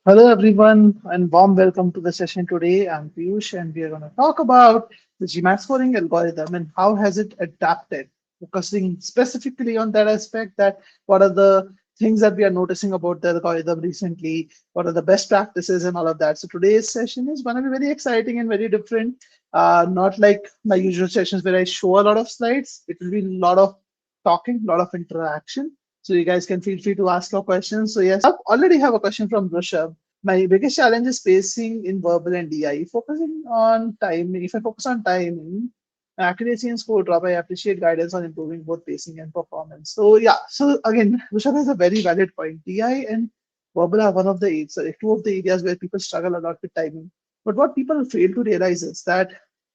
Hello, everyone, and warm welcome to the session today. I'm Piyush, and we are going to talk about the GMAT scoring algorithm and how has it adapted, focusing specifically on that aspect. That what are the things that we are noticing about the algorithm recently? What are the best practices and all of that? So today's session is going to be very exciting and very different. Not like my usual sessions where I show a lot of slides. It will be a lot of talking, a lot of interaction. So you guys can feel free to ask your questions. So yes, I already have a question from Rishabh. My biggest challenge is spacing in verbal and DI. Focusing on timing. If I focus on timing, accuracy and score drop, I appreciate guidance on improving both pacing and performance. So yeah, so again, Rishabh has a very valid point. DI and verbal are one of the two of the areas where people struggle a lot with timing. But what people fail to realize is that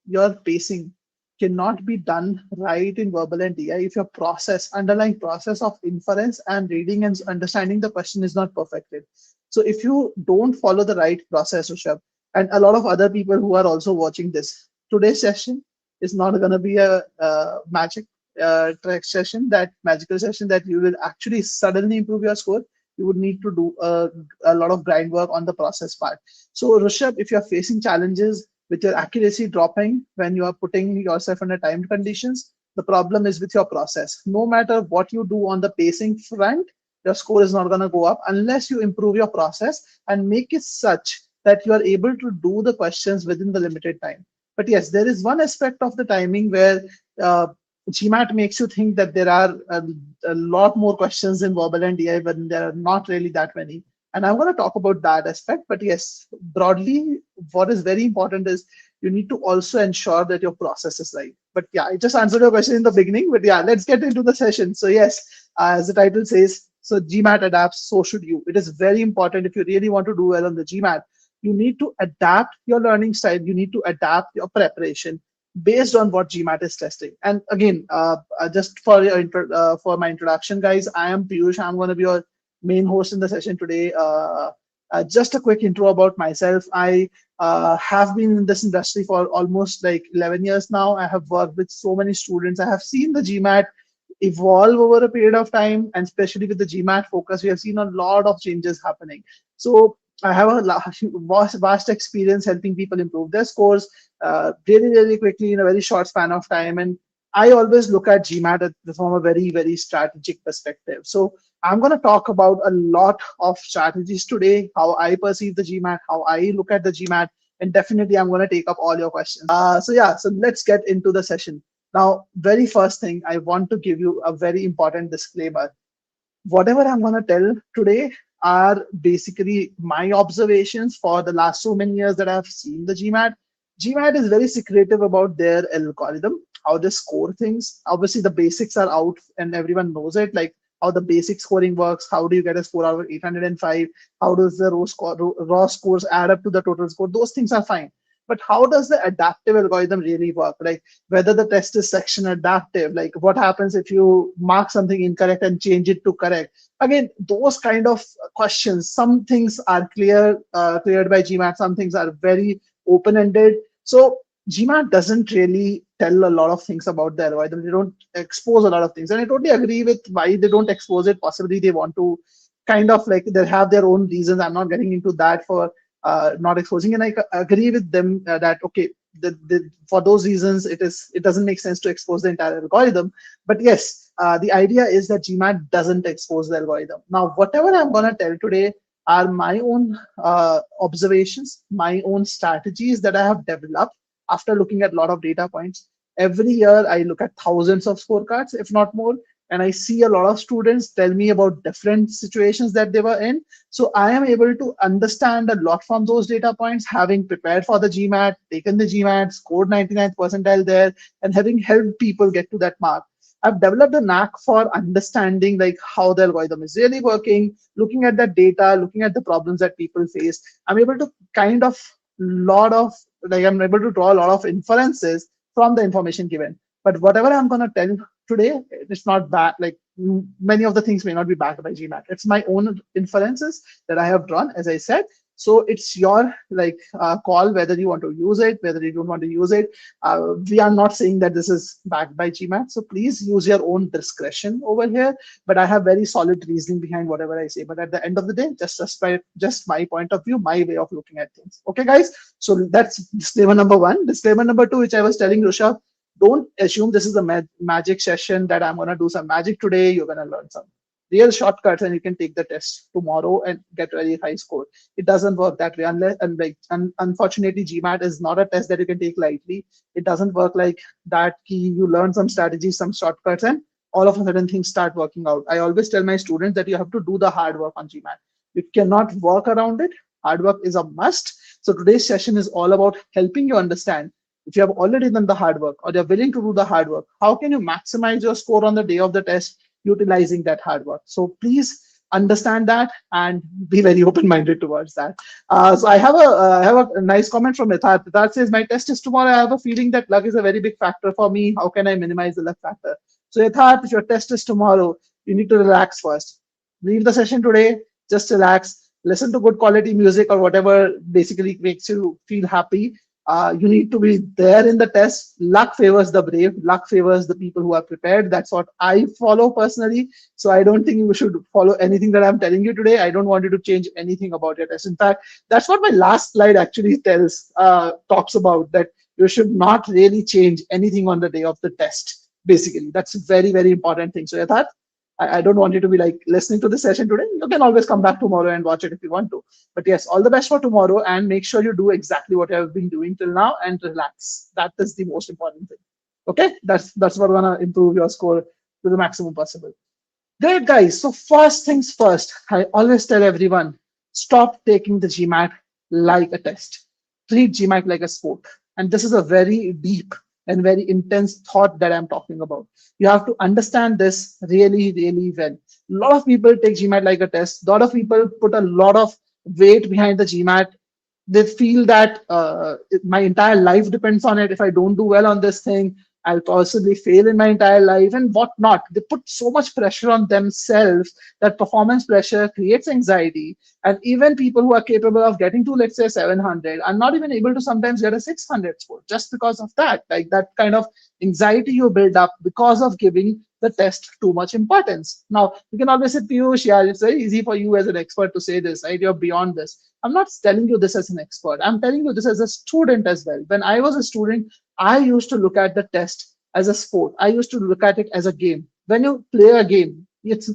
your pacing cannot be done right in verbal and DI if your underlying process of inference and reading and understanding the question is not perfected. So if you don't follow the right process, Rishabh, and a lot of other people who are also watching this, today's session is not going to be a magic trick session, that magical session that you will actually suddenly improve your score. You would need to do a lot of grind work on the process part. So Rishabh, if you're facing challenges with your accuracy dropping when you are putting yourself under timed conditions, the problem is with your process. No matter what you do on the pacing front, your score is not going to go up unless you improve your process and make it such that you are able to do the questions within the limited time. But yes, there is one aspect of the timing where uh, GMAT makes you think that there are a lot more questions in verbal and DI when there are not really that many. And I'm going to talk about that aspect. But yes, broadly, what is very important is you need to also ensure that your process is right. But yeah, I just answered your question in the beginning. But yeah, let's get into the session. So yes, as the title says, so GMAT adapts, so should you. It is very important if you really want to do well on the GMAT. You need to adapt your learning style. You need to adapt your preparation based on what GMAT is testing. And again, just for for my introduction, guys, I am Piyush. I'm going to be your main host in the session today. Just a quick intro about myself. I have been in this industry for almost like 11 years now. I have worked with so many students. I have seen the GMAT evolve over a period of time, and especially with the GMAT focus, we have seen a lot of changes happening. So I have a vast experience helping people improve their scores really, really quickly in a very short span of time. And I always look at from a very, very strategic perspective. So I'm going to talk about a lot of strategies today, how I perceive the GMAT, how I look at the GMAT, and definitely I'm going to take up all your questions. So let's get into the session. Now, very first thing, I want to give you a very important disclaimer. Whatever I'm going to tell today are basically my observations for the last so many years that I've seen the GMAT. GMAT is very secretive about their algorithm, how they score things. Obviously, the basics are out and everyone knows it, like how the basic scoring works. How do you get a score out of 805? How does the raw scores add up to the total score? Those things are fine. But how does the adaptive algorithm really work? Like whether the test is section adaptive, like what happens if you mark something incorrect and change it to correct? Again, those kind of questions. Some things are cleared by GMAT. Some things are very open-ended. So GMAT doesn't really tell a lot of things about the algorithm. They don't expose a lot of things, and I totally agree with why they don't expose it. Possibly they want to kind of like they have their own reasons. I'm not getting into that for not exposing, and I agree with them that okay, for those reasons, it doesn't make sense to expose the entire algorithm. But yes, the idea is that GMAT doesn't expose the algorithm. Now, whatever I'm going to tell today are my own observations, my own strategies that I have developed after looking at a lot of data points. Every year, I look at thousands of scorecards, if not more, and I see a lot of students tell me about different situations that they were in. So I am able to understand a lot from those data points, having prepared for the GMAT, taken the GMAT, scored 99th percentile there, and having helped people get to that mark. I've developed a knack for understanding like how the algorithm is really working, looking at that data, looking at the problems that people face. I'm able to kind of I'm able to draw a lot of inferences from the information given. But whatever I'm going to tell today, it's not back. Like many of the things may not be backed by GMAT. It's my own inferences that I have drawn, as I said. So it's your call whether you want to use it, whether you don't want to use it. We are not saying that this is backed by GMAT, so please use your own discretion over here. But I have very solid reasoning behind whatever I say. But at the end of the day, just my point of view, my way of looking at things. Okay, guys. So that's disclaimer number one. Disclaimer number two, which I was telling Rusha, don't assume this is a magic session that I'm gonna do some magic today. You're gonna learn some real shortcuts and you can take the test tomorrow and get very high score. It doesn't work that way unless, unfortunately, GMAT is not a test that you can take lightly. It doesn't work like that. You learn some strategies, some shortcuts, and all of a sudden things start working out. I always tell my students that you have to do the hard work on GMAT. You cannot work around it. Hard work is a must. So today's session is all about helping you understand, if you have already done the hard work or you're willing to do the hard work, how can you maximize your score on the day of the test utilizing that hard work? So please understand that and be very open-minded towards that. So I have a nice comment from Yatharth. Yatharth says, my test is tomorrow. I have a feeling that luck is a very big factor for me. How can I minimize the luck factor? So Yatharth, if your test is tomorrow, you need to relax first. Leave the session today, just relax, listen to good quality music or whatever basically makes you feel happy. You need to be there in the test. Luck favors the brave. Luck favors the people who are prepared. That's what I follow personally. So I don't think you should follow anything that I'm telling you today. I don't want you to change anything about your test. In fact, that's what my last slide actually talks about, that you should not really change anything on the day of the test. Basically, that's a very, very important thing. So Yatharth, I don't want you to be like listening to the session today. You can always come back tomorrow and watch it if you want to. But yes, all the best for tomorrow and make sure you do exactly what you have been doing till now and relax. That is the most important thing. Okay, that's what's gonna improve your score to the maximum possible. Great, guys. So first things first, I always tell everyone, stop taking the GMAT like a test. Treat GMAT like a sport. And this is a very deep and very intense thought that I'm talking about. You have to understand this really, really well. A lot of people take GMAT like a test. A lot of people put a lot of weight behind the GMAT. They feel that my entire life depends on it. If I don't do well on this thing, I'll possibly fail in my entire life and whatnot. They put so much pressure on themselves that performance pressure creates anxiety. And even people who are capable of getting to, let's say, 700 are not even able to sometimes get a 600 score just because of that. Like that kind of anxiety you build up because of giving the test too much importance. Now, you can always say, Piyush, yeah, it's very easy for you as an expert to say this, right? You're beyond this. I'm not telling you this as an expert. I'm telling you this as a student as well. When I was a student, I used to look at the test as a sport. I used to look at it as a game. When you play a game, it's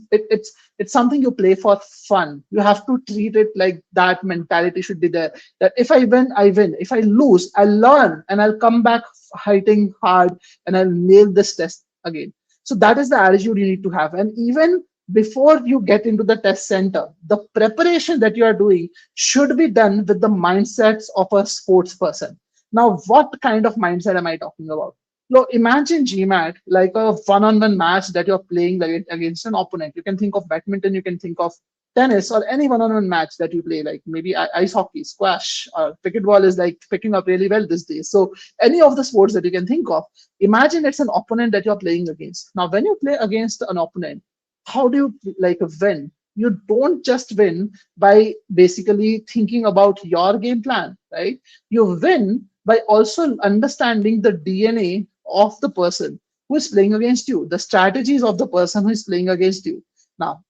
something you play for fun. You have to treat it like that. Mentality should be there. That if I win, I win. If I lose, I'll learn and I'll come back fighting hard and I'll nail this test again. So that is the attitude you need to have. And even before you get into the test center, the preparation that you are doing should be done with the mindsets of a sports person. Now, what kind of mindset am I talking about? So imagine GMAT like a one-on-one match that you're playing like against an opponent. You can think of badminton, you can think of tennis, or any one-on-one match that you play, like maybe ice hockey, squash, or pickleball is like picking up really well these days. So any of the sports that you can think of, imagine it's an opponent that you're playing against. Now, when you play against an opponent, how do you like win? You don't just win by basically thinking about your game plan, right? You win by also understanding the DNA of the person who is playing against you, the strategies of the person who is playing against you. Now,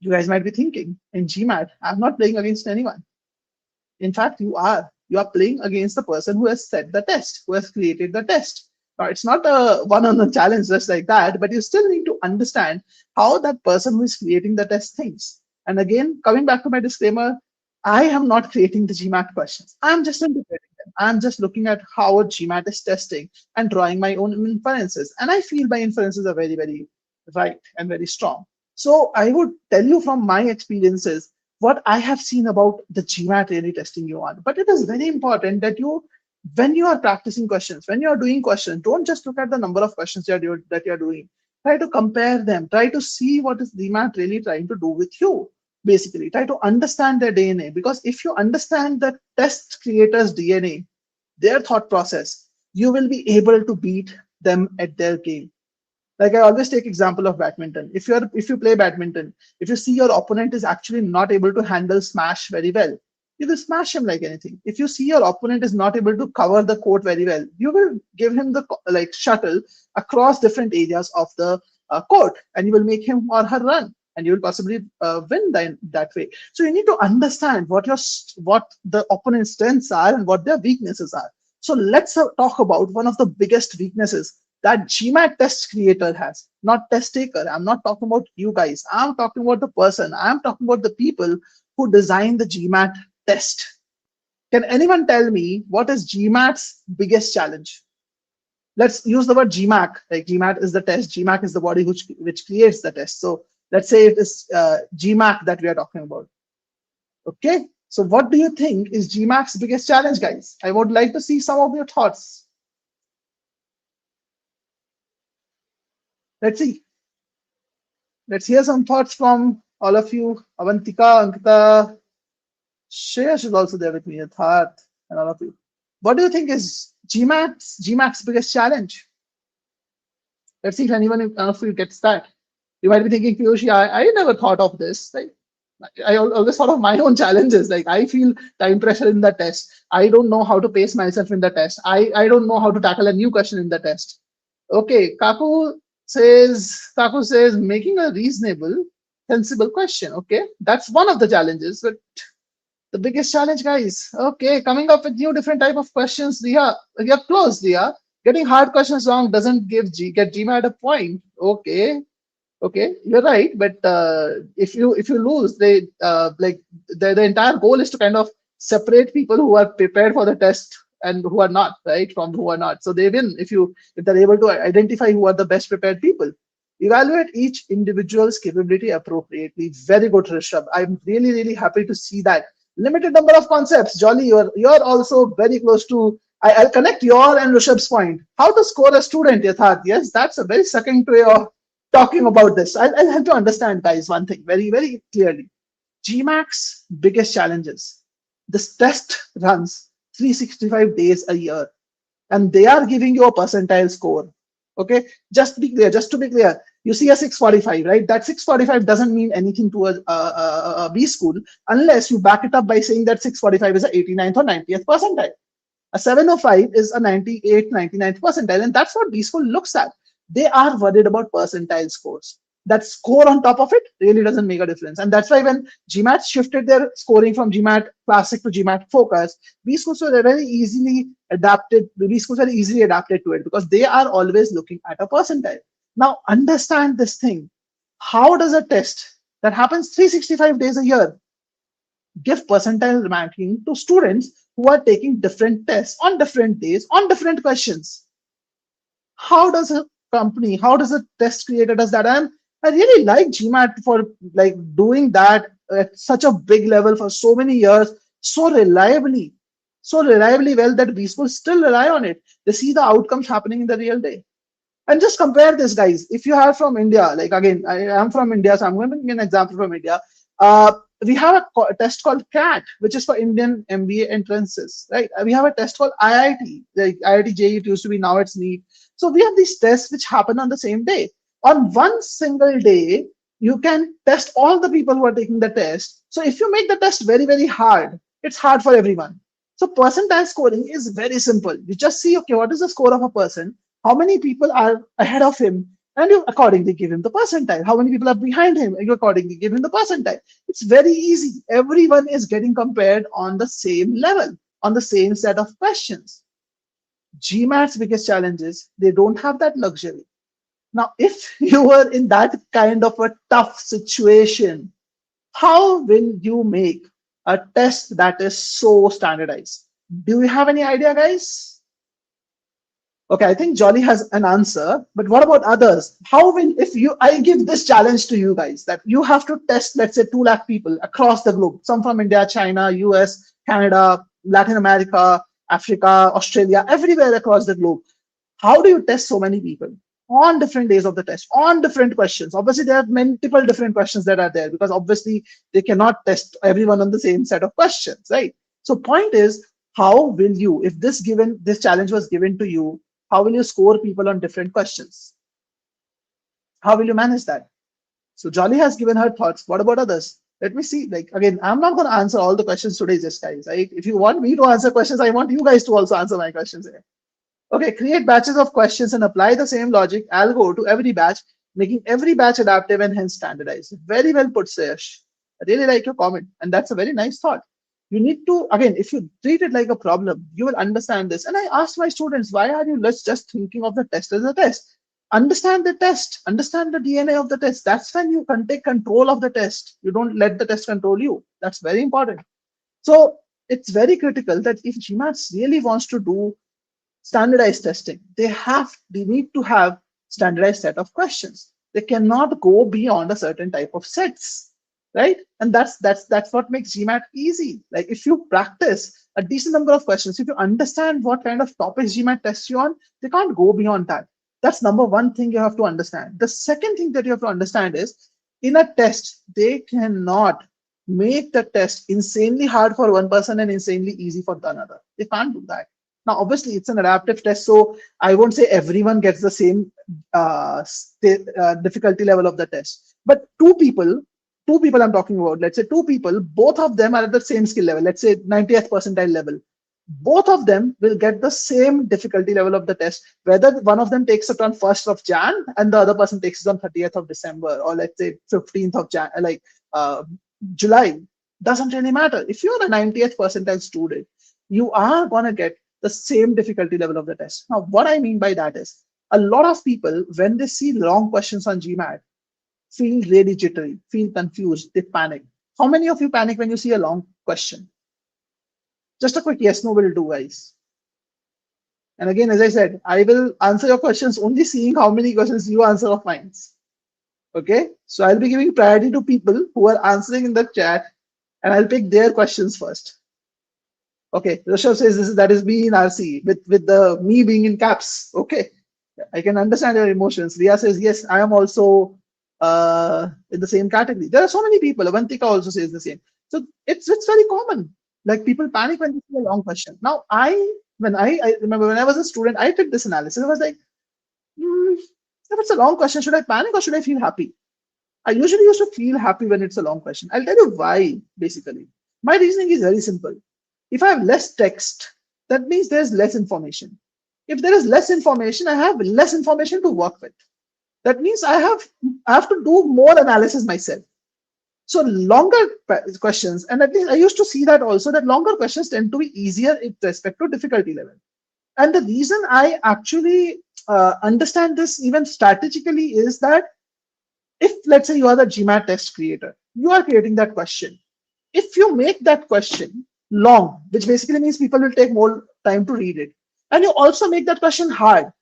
you guys might be thinking, in GMAT, I'm not playing against anyone. In fact, you are. You are playing against the person who has set the test, who has created the test. Now, it's not a one-on-one challenge just like that, but you still need to understand how that person who is creating the test thinks. And again, coming back to my disclaimer, I am not creating the GMAT questions. I'm just interpreting them. I'm just looking at how a GMAT is testing and drawing my own inferences. And I feel my inferences are very, very right and very strong. So I would tell you from my experiences what I have seen about the GMAT really testing you on. But it is very important that you, when you are practicing questions, when you are doing questions, don't just look at the number of questions that you're doing. Try to compare them. Try to see what is GMAT really trying to do with you. Basically, try to understand their DNA. Because if you understand the test creator's DNA, their thought process, you will be able to beat them at their game. Like I always take example of badminton. If you play badminton, if you see your opponent is actually not able to handle smash very well, you will smash him like anything. If you see your opponent is not able to cover the court very well, you will give him the like shuttle across different areas of the court, and you will make him or her run, and you will possibly win that way. So you need to understand what the opponent's strengths are and what their weaknesses are. So let's talk about one of the biggest weaknesses that GMAT test creator has, not test taker. I'm not talking about you guys. I'm talking about the person. I'm talking about the people who design the GMAT test. Can anyone tell me what is GMAT's biggest challenge? Let's use the word GMAT. Like GMAT is the test. GMAT is the body which creates the test. So let's say it is GMAT that we are talking about. Okay. So what do you think is GMAT's biggest challenge, guys? I would like to see some of your thoughts. Let's see. Let's hear some thoughts from all of you. Avantika, Ankita, Shreya is also there with me, Yatharth, and all of you. What do you think is GMAT's biggest challenge? Let's see if anyone of you gets that. You might be thinking, Piyush, I never thought of this. Like, I always thought of my own challenges. Like, I feel time pressure in the test. I don't know how to pace myself in the test. I don't know how to tackle a new question in the test. Okay, Kaku says making a reasonable, sensible question. Okay, that's one of the challenges, but the biggest challenge, guys. Okay, coming up with new different type of questions. Riya, you're close, Riya. Getting hard questions wrong doesn't get GMAT a point. Okay, you're right. But if you lose, the entire goal is to kind of separate people who are prepared for the test and who are not, right, from who are not. So they win if they're able to identify who are the best prepared people. Evaluate each individual's capability appropriately. Very good, Rishabh. I'm really happy to see that. Limited number of concepts. Jolly, you're also very close to. I'll connect your and Rishabh's point. How to score a student, Yatharth? Yes, that's a very succinct way of talking about this. I'll help you understand, guys, one thing very clearly. GMAT's biggest challenges. This test runs 365 days a year, and they are giving you a percentile score. Okay, just to be clear, you see a 645, right? That 645 doesn't mean anything to a B school unless you back it up by saying that 645 is a 89th or 90th percentile. A 705 is a 98th, 99th percentile, and that's what B school looks at. They are worried about percentile scores. That score on top of it really doesn't make a difference. And that's why when GMAT shifted their scoring from GMAT Classic to GMAT Focus, B schools were very easily adapted. B schools were easily adapted to it because they are always looking at a percentile. Now understand this thing. How does a test that happens 365 days a year give percentile ranking to students who are taking different tests on different days on different questions? How does a company, how does a test creator does that? I really like GMAT for like doing that at such a big level for so many years, so reliably well that B schools still rely on it. They see the outcomes happening in the real day. And just compare this, guys. If you are from India, like again, I am from India, so I'm going to give an example from India. We have a test called CAT, which is for Indian MBA entrances, right? We have a test called IIT, like IIT JEE, it used to be, now it's NEET. So we have these tests which happen on the same day. On one single day, you can test all the people who are taking the test. So if you make the test very hard, it's hard for everyone. So percentile scoring is very simple. You just see, okay, what is the score of a person? How many people are ahead of him? And you accordingly give him the percentile. How many people are behind him? And you accordingly give him the percentile. It's very easy. Everyone is getting compared on the same level, on the same set of questions. GMAT's biggest challenge is they don't have that luxury. Now, if you were in that kind of a tough situation, how will you make a test that is so standardized? Do you have any idea, guys? Okay, I think Jolly has an answer, but what about others? How will, I give this challenge to you guys that you have to test, let's say 2 lakh people across the globe, some from India, China, US, Canada, Latin America, Africa, Australia, everywhere across the globe. How do you test so many people on different days of the test, on different questions? Obviously, there are multiple different questions that are there because obviously they cannot test everyone on the same set of questions, right? So point is, how will you, if this challenge was given to you, how will you score people on different questions? How will you manage that? So Jolly has given her thoughts. What about others? Let me see. Like again, I'm not going to answer all the questions today, just guys. Right? If you want me to answer questions, I want you guys to also answer my questions. Okay, create batches of questions and apply the same logic algo to every batch, making every batch adaptive and hence standardized. Very well put, Sayash. I really like your comment, and that's a very nice thought. You need to, again, if you treat it like a problem, you will understand this. And I asked my students, why are you just thinking of the test as a test? Understand the test, understand the DNA of the test. That's when you can take control of the test. You don't let the test control you. That's very important. So it's very critical that if GMAT really wants to do standardized testing, they need to have standardized set of questions. They cannot go beyond a certain type of sets, right? And that's what makes GMAT easy. Like if you practice a decent number of questions, if you understand what kind of topics GMAT tests you on, they can't go beyond that. That's number one thing you have to understand. The second thing that you have to understand is, in a test, they cannot make the test insanely hard for one person and insanely easy for the another. They can't do that. Now, obviously, it's an adaptive test, so I won't say everyone gets the same difficulty level of the test. But two people I'm talking about, let's say two people, both of them are at the same skill level, let's say 90th percentile level. Both of them will get the same difficulty level of the test, whether one of them takes it on 1st of Jan and the other person takes it on 30th of December, or let's say 15th of Jan, like July. Doesn't really matter. If you're a 90th percentile student, you are going to get the same difficulty level of the test. Now, what I mean by that is, a lot of people, when they see long questions on GMAT, feel really jittery, feel confused, they panic. How many of you panic when you see a long question? Just a quick yes, no will do, guys. And again, as I said, I will answer your questions only seeing how many questions you answer of mine. Okay, so I'll be giving priority to people who are answering in the chat, and I'll pick their questions first. Okay, Rishabh says that is me in RC with the me being in caps. Okay, I can understand your emotions. Ria says yes, I am also in the same category. There are so many people. Avantika also says the same. So it's very common. Like people panic when they see a long question. Now I remember when I was a student, I did this analysis. I was like, if it's a long question, should I panic or should I feel happy? I usually used to feel happy when it's a long question. I'll tell you why. Basically, my reasoning is very simple. If I have less text, that means there's less information. If there is less information, I have less information to work with. That means I have to do more analysis myself. So longer questions, and at least I used to see that also, that longer questions tend to be easier with respect to difficulty level. And the reason I actually understand this even strategically is that if, let's say, you are the GMAT test creator, you are creating that question. If you make that question long, which basically means people will take more time to read it, and you also make that question hard,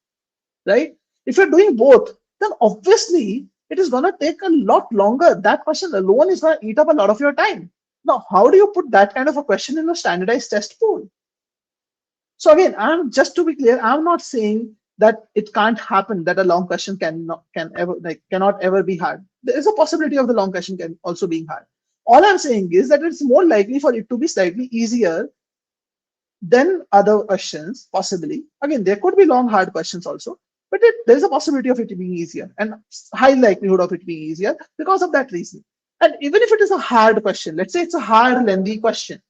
right? If you're doing both, then obviously it is going to take a lot longer. That question alone is going to eat up a lot of your time. Now, how do you put that kind of a question in a standardized test pool? So again, just to be clear, I'm not saying that it can't happen, that a long question cannot ever be hard. There is a possibility of the long question can also being hard. All I'm saying is that it's more likely for it to be slightly easier than other questions, possibly. Again, there could be long, hard questions also, but there's a possibility of it being easier and high likelihood of it being easier because of that reason. And even if it is a hard question, let's say it's a hard, lengthy question,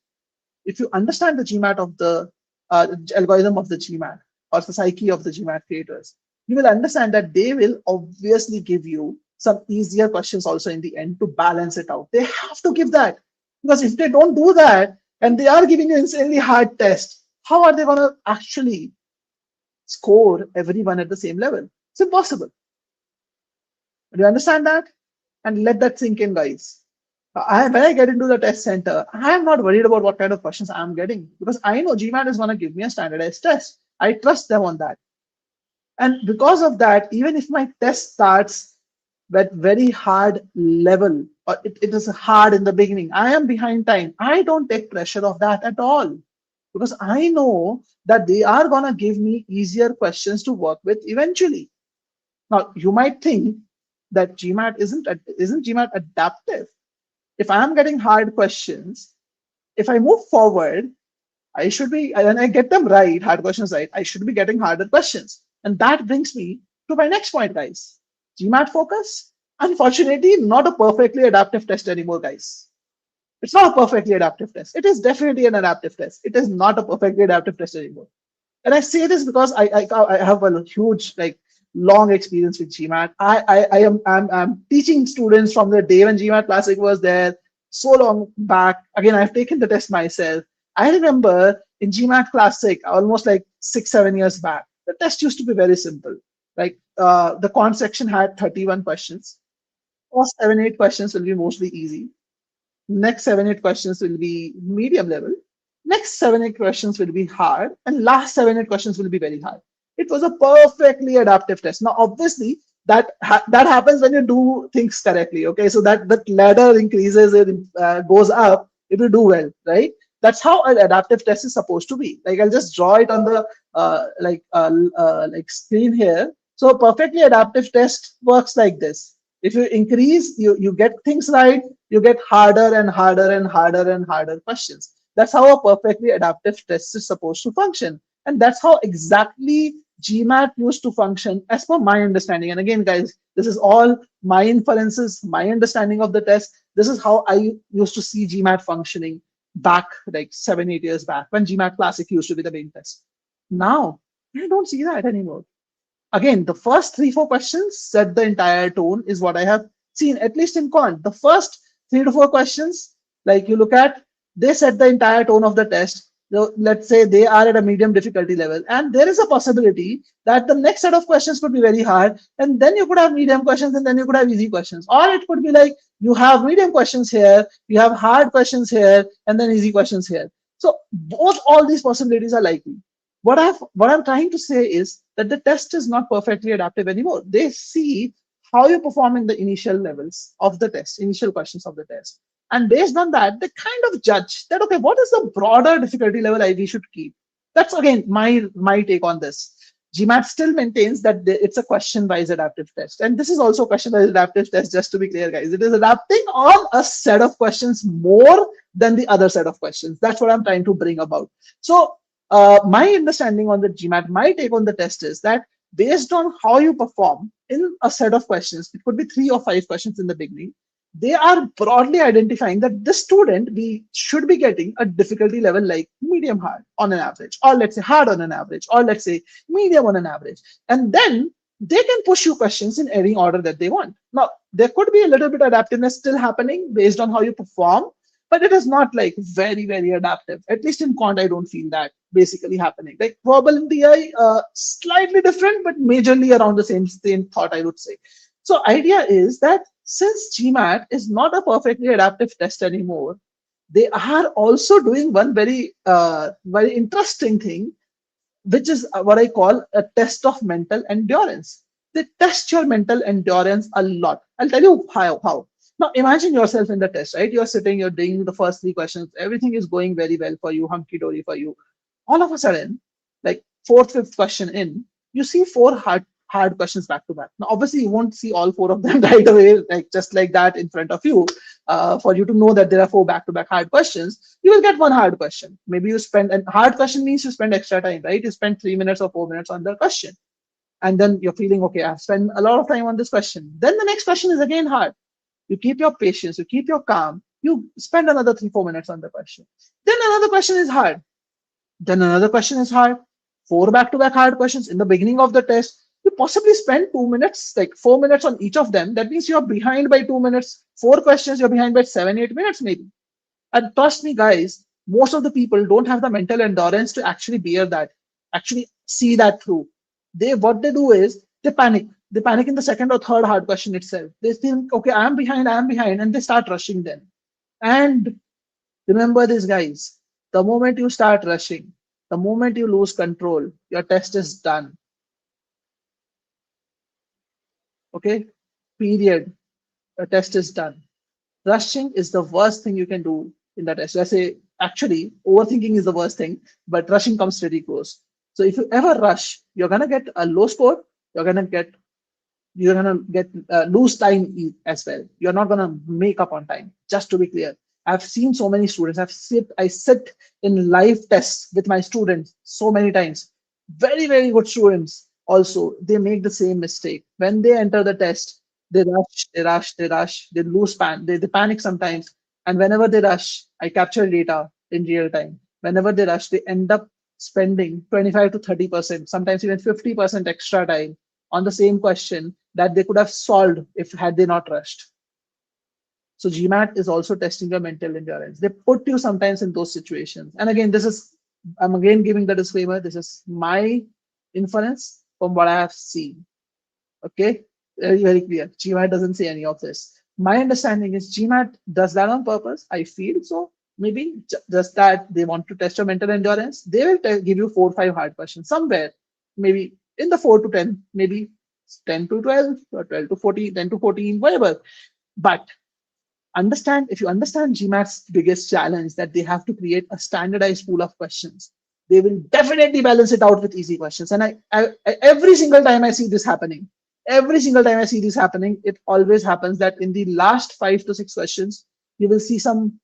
if you understand the GMAT of the algorithm of the GMAT or the psyche of the GMAT creators, you will understand that they will obviously give you some easier questions also in the end to balance it out. They have to give that, because if they don't do that and they are giving you insanely hard tests, how are they going to actually score everyone at the same level? It's impossible. Do you understand that? And let that sink in, guys. When I get into the test center, I am not worried about what kind of questions I'm getting, because I know GMAT is going to give me a standardized test. I trust them on that. And because of that, even if my test starts with very hard level, or it is hard in the beginning, I am behind time, I don't take pressure of that at all, because I know that they are going to give me easier questions to work with eventually. Now, you might think that GMAT isn't GMAT adaptive. If I'm getting hard questions, if I move forward, I should be, and I get them right, hard questions right, I should be getting harder questions. And that brings me to my next point, guys. GMAT focus, unfortunately, not a perfectly adaptive test anymore, guys. It's not a perfectly adaptive test. It is definitely an adaptive test. It is not a perfectly adaptive test anymore. And I say this because I have a huge long experience with GMAT. I'm teaching students from the day when GMAT Classic was there so long back. Again, I've taken the test myself. I remember in GMAT Classic almost like 6 7 years back. The test used to be very simple. The quant section had 31 questions. First 7 8 questions will be mostly easy. Next 7 8 questions will be medium level. Next 7 8 questions will be hard, and last 7 8 questions will be very hard. It was a perfectly adaptive test. Now, obviously, that happens when you do things correctly. Okay, so that ladder increases, it goes up if you do well, right? That's how an adaptive test is supposed to be. Like I'll just draw it on the screen here. So a perfectly adaptive test works like this. If you increase, you get things right, you get harder and harder and harder and harder questions. That's how a perfectly adaptive test is supposed to function. And that's how exactly GMAT used to function as per my understanding. And again, guys, this is all my inferences, my understanding of the test. This is how I used to see GMAT functioning back like 7 8 years back when GMAT Classic used to be the main test. Now, I don't see that anymore. Again, the first 3 4 questions set the entire tone, is what I have seen, at least in quant. The first 3 to 4 questions, like you look at, they set the entire tone of the test. So let's say they are at a medium difficulty level, and there is a possibility that the next set of questions could be very hard, and then you could have medium questions, and then you could have easy questions. Or it could be like you have medium questions here, you have hard questions here, and then easy questions here. So both all these possibilities are likely. What I'm trying to say is that the test is not perfectly adaptive anymore. They see how you perform in the initial levels of the test, initial questions of the test. And based on that, they kind of judge that, okay, what is the broader difficulty level we should keep? That's again my take on this. GMAT still maintains that it's a question-wise adaptive test. And this is also a question-wise adaptive test, just to be clear, guys. It is adapting on a set of questions more than the other set of questions. That's what I'm trying to bring about. So my understanding on the GMAT, my take on the test is that based on how you perform in a set of questions, it could be 3 or 5 questions in the beginning, they are broadly identifying that the student we should be getting a difficulty level like medium hard on an average, or let's say hard on an average, or let's say medium on an average. And then they can push you questions in any order that they want. Now, there could be a little bit of adaptiveness still happening based on how you perform, but it is not like very, very adaptive. At least in quant, I don't feel that basically happening. Like verbal and DI, slightly different, but majorly around the same thought, I would say. So idea is that since GMAT is not a perfectly adaptive test anymore, they are also doing one very interesting thing, which is what I call a test of mental endurance. They test your mental endurance a lot. I'll tell you how. Now imagine yourself in the test, right? You're sitting, you're doing the first 3 questions, everything is going very well for you, hunky dory for you. All of a sudden, like fourth, fifth question in, you see 4 hard questions back to back. Now, obviously, you won't see all 4 of them right away, like just like that in front of you. For you to know that there are 4 back-to-back hard questions, you will get one hard question. Maybe you spend, and hard question means you spend extra time, right? You spend 3 minutes or 4 minutes on the question. And then you're feeling, okay, I've spent a lot of time on this question. Then the next question is again hard. You keep your patience, you keep your calm, you spend another 3 4 minutes on the question. Then another question is hard. Then another question is hard. 4 back-to-back hard questions in the beginning of the test. You possibly spend 2 minutes, like 4 minutes on each of them. That means you're behind by 2 minutes. 4 questions, you're behind by 7 8 minutes maybe. And trust me, guys, most of the people don't have the mental endurance to actually bear that, actually see that through. What they do is they panic. They panic in the second or third hard question itself. They think, okay, I'm behind, and they start rushing them. And remember this, guys, the moment you start rushing, the moment you lose control, your test is done. Okay, period. The test is done. Rushing is the worst thing you can do in the test. I say, actually, overthinking is the worst thing, but rushing comes pretty close. So if you ever rush, you're gonna get a low score. You're gonna get lose time as well. You're not gonna make up on time. Just to be clear, I've seen so many students. I sit in live tests with my students so many times. Very, very good students also, they make the same mistake when they enter the test. They rush, they lose they panic sometimes, And whenever they rush, I capture data in real time. Whenever they rush, they end up spending 25 to 30%, sometimes even 50% extra time on the same question that they could have solved if had they not rushed. So GMAT is also testing your mental endurance. They put you sometimes in those situations. And again, I'm again giving the disclaimer. This is my inference from what I have seen. Okay, very, very clear. GMAT doesn't say any of this. My understanding is GMAT does that on purpose. I feel so. Maybe just that they want to test your mental endurance. They will give you 4 or 5 hard questions somewhere, maybe in the 4 to 10, maybe 10 to 12 or 12 to 14, 10 to 14, whatever. But if you understand GMAT's biggest challenge, that they have to create a standardized pool of questions, they will definitely balance it out with easy questions. And every single time I see this happening, it always happens that in the last 5 to 6 questions, you will see some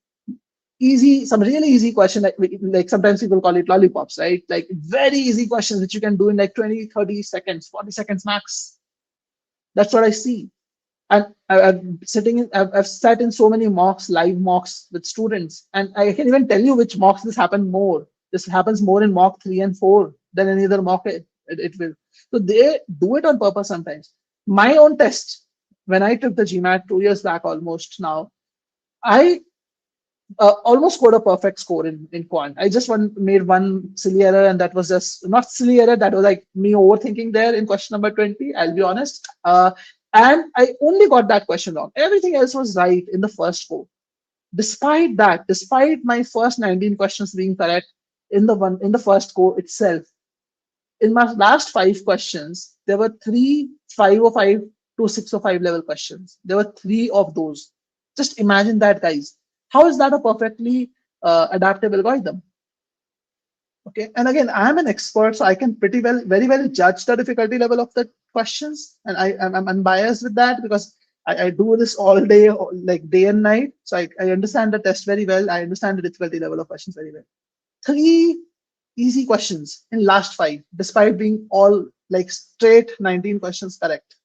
really easy question, like sometimes people call it lollipops, right? Like very easy questions which you can do in like 20, 30 seconds, 40 seconds max. That's what I see. And I've sat in so many mocks, live mocks with students, and I can even tell you which mocks this happen more. This happens more in mock 3 and 4 than any other mock it will. So they do it on purpose sometimes. My own test, when I took the GMAT 2 years back almost now, I almost scored a perfect score in quant. I just made one silly error, and that was just not silly error. That was like me overthinking there in question number 20. I'll be honest. And I only got that question wrong. Everything else was right in the first 4. Despite that, despite my first 19 questions being correct in the first core itself, in my last 5 questions, there were 3 505 to 605 level questions. There were 3 of those. Just imagine that, guys. How is that a perfectly adaptive algorithm? Okay, and again, I'm an expert, so I can very well judge the difficulty level of the questions, and I'm unbiased with that because I do this all day, like day and night. So I understand the test very well. I understand the difficulty level of questions very well. 3 easy questions in last 5, despite being all like straight 19 questions correct.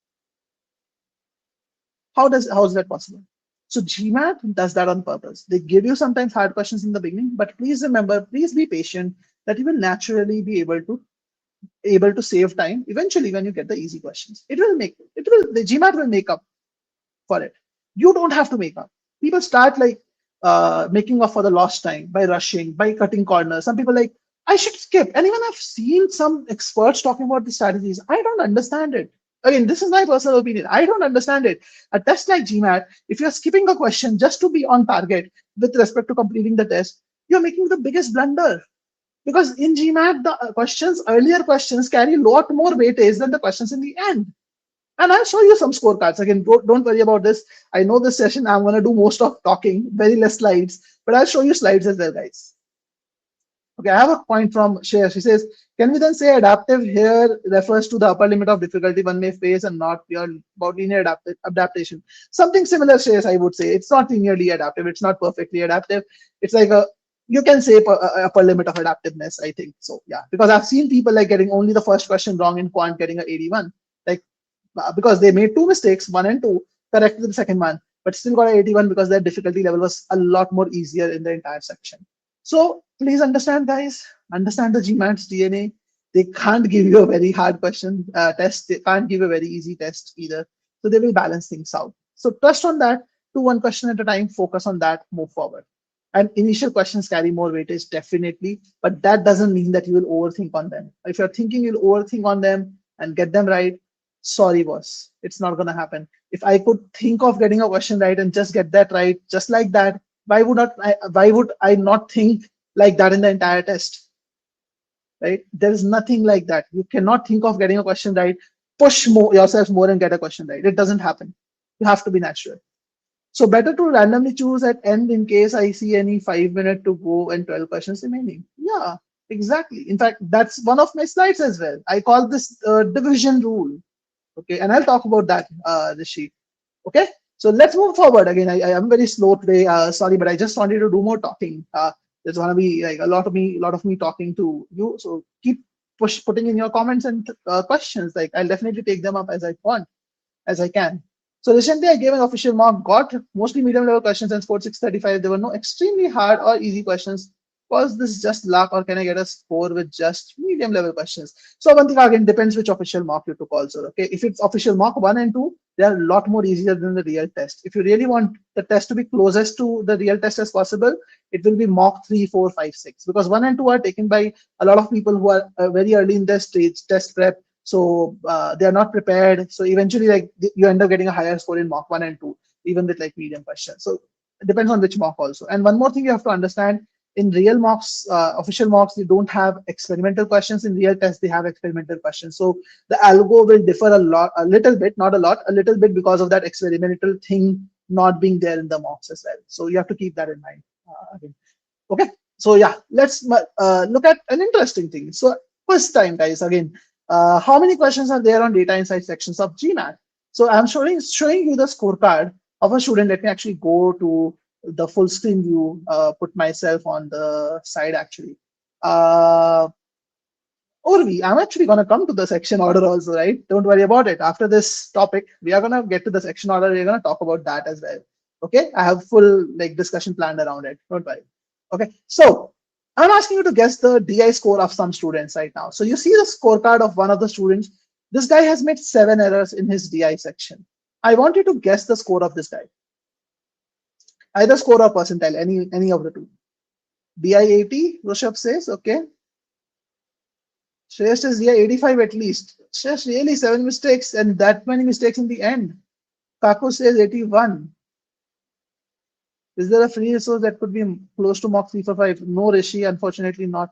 How is that possible? So GMAT does that on purpose. They give you sometimes hard questions in the beginning, but please remember, please be patient, that you will naturally be able to save time eventually when you get the easy questions. The GMAT will make up for it. You don't have to make up. People start like making up for the lost time by rushing, by cutting corners. Some people like, I should skip. And even I've seen some experts talking about the strategies. I don't understand it. Again, this is my personal opinion. I don't understand it. A test like GMAT, if you're skipping a question just to be on target with respect to completing the test, you're making the biggest blunder. Because in GMAT, the earlier questions carry a lot more weightage than the questions in the end. And I'll show you some scorecards. Again, don't worry about this. I know this session, I'm going to do most of talking, very less slides, but I'll show you slides as well, guys. Okay, I have a point from Shreya. She says, can we then say adaptive here refers to the upper limit of difficulty one may face and not pure about linear adaptation? Something similar, Shreya, I would say. It's not linearly adaptive. It's not perfectly adaptive. It's like you can say upper limit of adaptiveness, I think. So yeah, because I've seen people like getting only the first question wrong in quant, getting an 81. Like because they made 2 mistakes, 1 and 2, corrected the second one, but still got an 81 because their difficulty level was a lot more easier in the entire section. So please understand, guys, understand the GMAT's DNA. They can't give you a very hard question test. They can't give a very easy test either. So they will balance things out. So trust on that, do one question at a time, focus on that, move forward. And initial questions carry more weightage, definitely, but that doesn't mean that you will overthink on them. If you're thinking you'll overthink on them and get them right, sorry, boss, it's not going to happen. If I could think of getting a question right and just get that right, just like that, why would I not think like that in the entire test? Right? There is nothing like that. You cannot think of getting a question right, push yourself more and get a question right. It doesn't happen. You have to be natural. So better to randomly choose at end in case I see any 5 minutes to go and 12 questions remaining. Yeah, exactly. In fact, that's one of my slides as well. I call this division rule. Okay, and I'll talk about that, Rishi. Okay, so let's move forward. Again, I am very slow today. Sorry, but I just wanted to do more talking. There's gonna be like a lot of me talking to you. So keep putting in your comments and questions. Like I'll definitely take them up as I can. So recently I gave an official mock, got mostly medium level questions and scored 635. There were no extremely hard or easy questions. Was this just luck or can I get a score with just medium level questions? So Avantika, again, depends which official mock you took also. Okay, if it's official mock 1 and 2, they are a lot more easier than the real test. If you really want the test to be closest to the real test as possible, it will be mock 3, 4, 5, 6, because 1 and 2 are taken by a lot of people who are very early in their stage test prep, so they are not prepared. So eventually, like, you end up getting a higher score in mock 1 and 2, even with like medium questions. So it depends on which mock also. And one more thing you have to understand, in real mocks, official mocks, they don't have experimental questions. In real tests, they have experimental questions. So the algo will differ a little bit, not a lot, a little bit, because of that experimental thing not being there in the mocks as well. So you have to keep that in mind. Again. Okay, so yeah, let's look at an interesting thing. So first time, guys, again, how many questions are there on data insight sections of GMAT? So I'm showing you the scorecard of a student. Let me actually go to the full screen view, put myself on the side actually. Urvi, I'm actually going to come to the section order also, right? Don't worry about it. After this topic, we are going to get to the section order. We're going to talk about that as well. Okay, I have full like discussion planned around it. Don't worry. Okay, so I'm asking you to guess the DI score of some students right now. So you see the scorecard of one of the students. This guy has made 7 errors in his DI section. I want you to guess the score of this guy. Either score or percentile, any of the two. DI 80, Rushabh says, okay. Shreyas says, yeah, 85 at least. Shreyas, really 7 mistakes and that many mistakes in the end. Kaku says 81. Is there a free resource that could be close to mock 345? No, Rishi, unfortunately not.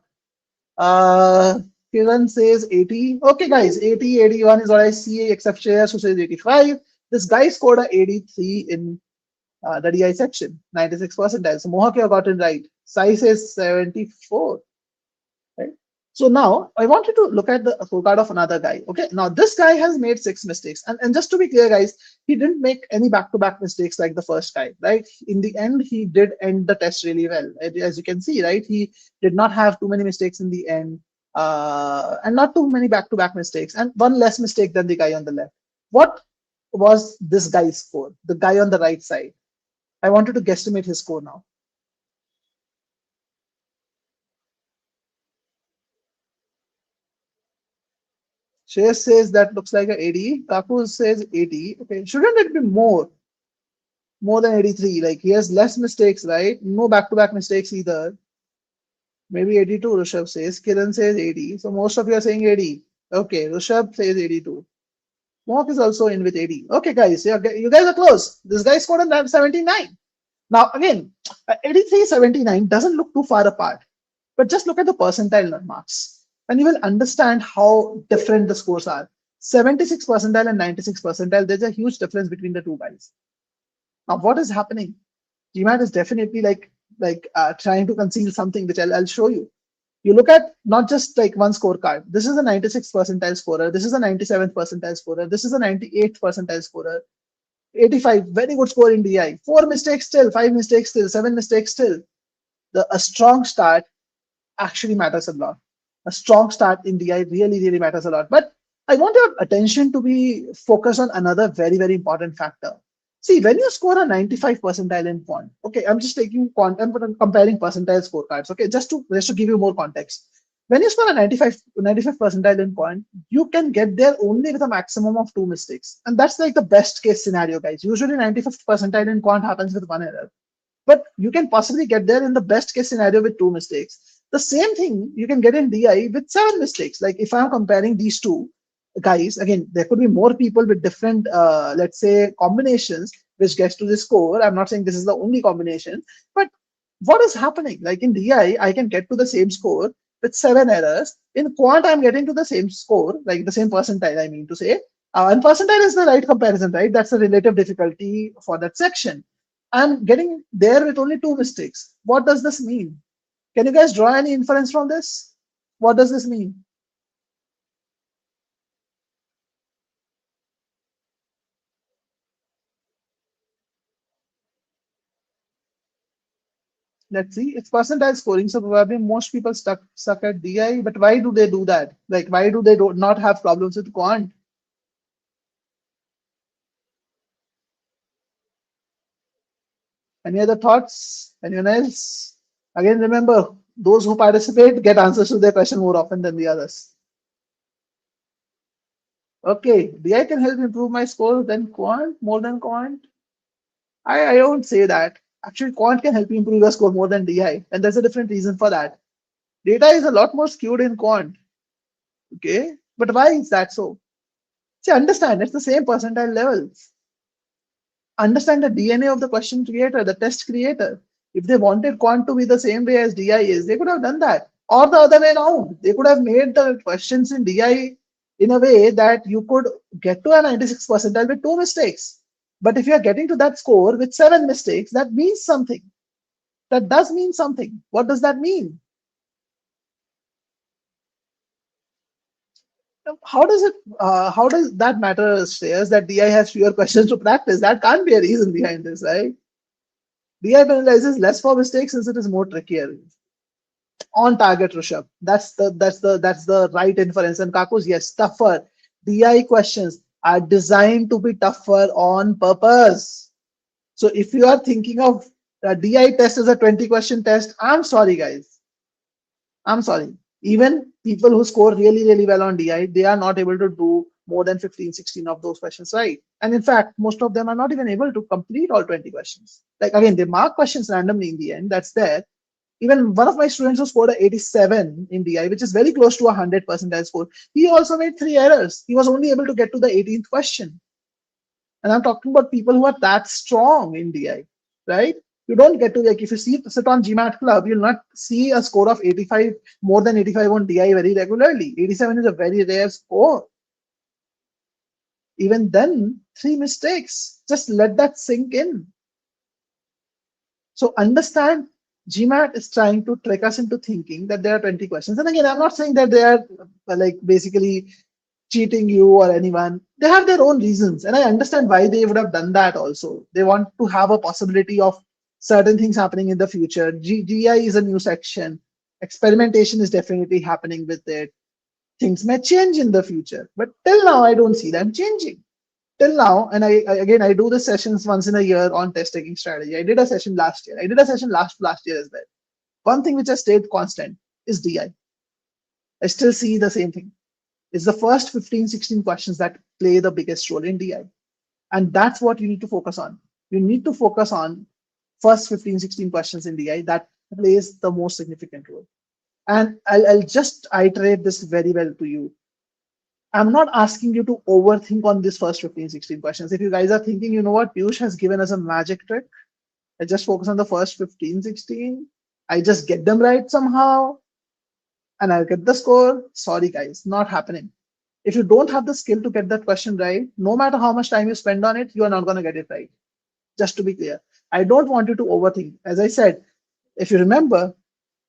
Kiran says 80. Okay, guys, 80, 81 is what I see, except Shreyas who says 85. This guy scored a 83 in the DI section, 96 percentile. So Mohak, you have gotten right. Sai says 74. Right? So now I want you to look at the scorecard of another guy. Okay, now this guy has made 6 mistakes, and just to be clear, guys, he didn't make any back-to-back mistakes like the first guy, right? In the end, he did end the test really well, as you can see, right? He did not have too many mistakes in the end, and not too many back-to-back mistakes, and one less mistake than the guy on the left. What was this guy's score? The guy on the right side. I wanted to guesstimate his score now. Shreyas says that looks like a 80. Kaku says 80. Okay, shouldn't it be more than 83? Like he has less mistakes, right? No back-to-back mistakes either. Maybe 82, Rishabh says. Kiran says 80. So most of you are saying 80. Okay, Rishabh says 82. Mark is also in with 80. Okay, guys, you guys are close. This guy scored on 79. Now, again, 83, 79 doesn't look too far apart. But just look at the percentile marks, and you will understand how different the scores are. 76 percentile and 96 percentile, there's a huge difference between the two guys. Now, what is happening? GMAT is definitely trying to conceal something, which I'll show you. You look at not just like one scorecard. This is a 96 percentile scorer. This is a 97th percentile scorer. This is a 98th percentile scorer. 85, very good score in DI. 4 mistakes still, 5 mistakes still, 7 mistakes still. A strong start actually matters a lot. A strong start in DI really, really matters a lot. But I want your attention to be focused on another very, very important factor. See, when you score a 95 percentile in quant, okay, I'm just taking quant, I'm comparing percentile scorecards, okay, just to give you more context. When you score a 95 percentile in quant, you can get there only with a maximum of 2 mistakes. And that's like the best case scenario, guys. Usually 95th percentile in quant happens with 1 error. But you can possibly get there in the best case scenario with 2 mistakes. The same thing you can get in DI with 7 mistakes. Like if I'm comparing these two guys, again, there could be more people with different, let's say, combinations which gets to this score. I'm not saying this is the only combination, but what is happening? Like in DI, I can get to the same score with 7 errors. In quant, I'm getting to the same score, like the same percentile, I mean to say. And percentile is the right comparison, right? That's the relative difficulty for that section. I'm getting there with only 2 mistakes. What does this mean? Can you guys draw any inference from this? What does this mean? Let's see. It's percentile scoring, so probably most people stuck at DI. But why do they do that? Like, why do they not have problems with quant? Any other thoughts? Anyone else? Again, remember, those who participate get answers to their question more often than the others. Okay, DI can help improve my score than quant, more than quant. I don't say that. Actually, quant can help you improve your score more than DI, and there's a different reason for that. Data is a lot more skewed in quant. Okay, but why is that so? See, understand it's the same percentile levels. Understand the DNA of the question creator, the test creator. If they wanted quant to be the same way as DI is, they could have done that. Or the other way around. They could have made the questions in DI in a way that you could get to a 96 percentile with 2 mistakes. But if you are getting to that score with 7 mistakes, that means something. That does mean something. What does that mean? How does it? How does that matter, Shreyas, that DI has fewer questions to practice? That can't be a reason behind this, right? DI penalizes less for mistakes since it is more trickier. On target, Rishabh. That's the right inference. And Kakus, yes, tougher. DI questions are designed to be tougher on purpose. So if you are thinking of a DI test as a 20-question test, I'm sorry, guys. I'm sorry. Even people who score really, really well on DI, they are not able to do more than 15, 16 of those questions right. And in fact, most of them are not even able to complete all 20 questions. Like again, they mark questions randomly in the end. That's there. Even one of my students who scored a 87 in DI, which is very close to a 100 percentile score, he also made 3 errors. He was only able to get to the 18th question. And I'm talking about people who are that strong in DI, right? You don't get to, like, if you sit on GMAT Club, you'll not see a score of 85, more than 85 on DI very regularly. 87 is a very rare score. Even then, 3 mistakes. Just let that sink in. So understand, GMAT is trying to trick us into thinking that there are 20 questions. And again, I'm not saying that they are like basically cheating you or anyone. They have their own reasons. And I understand why they would have done that also. They want to have a possibility of certain things happening in the future. GI is a new section. Experimentation is definitely happening with it. Things may change in the future. But till now, I don't see them changing. Till now, and I do the sessions once in a year on test taking strategy. I did a session last year. I did a session last year as well. One thing which has stayed constant is DI. I still see the same thing. It's the first 15, 16 questions that play the biggest role in DI. And that's what you need to focus on. You need to focus on first 15, 16 questions in DI that plays the most significant role. And I'll just iterate this very well to you. I'm not asking you to overthink on this first 15, 16 questions. If you guys are thinking, you know what, Piyush has given us a magic trick. I just focus on the first 15, 16. I just get them right somehow and I'll get the score. Sorry, guys, not happening. If you don't have the skill to get that question right, no matter how much time you spend on it, you are not going to get it right. Just to be clear, I don't want you to overthink. As I said, if you remember,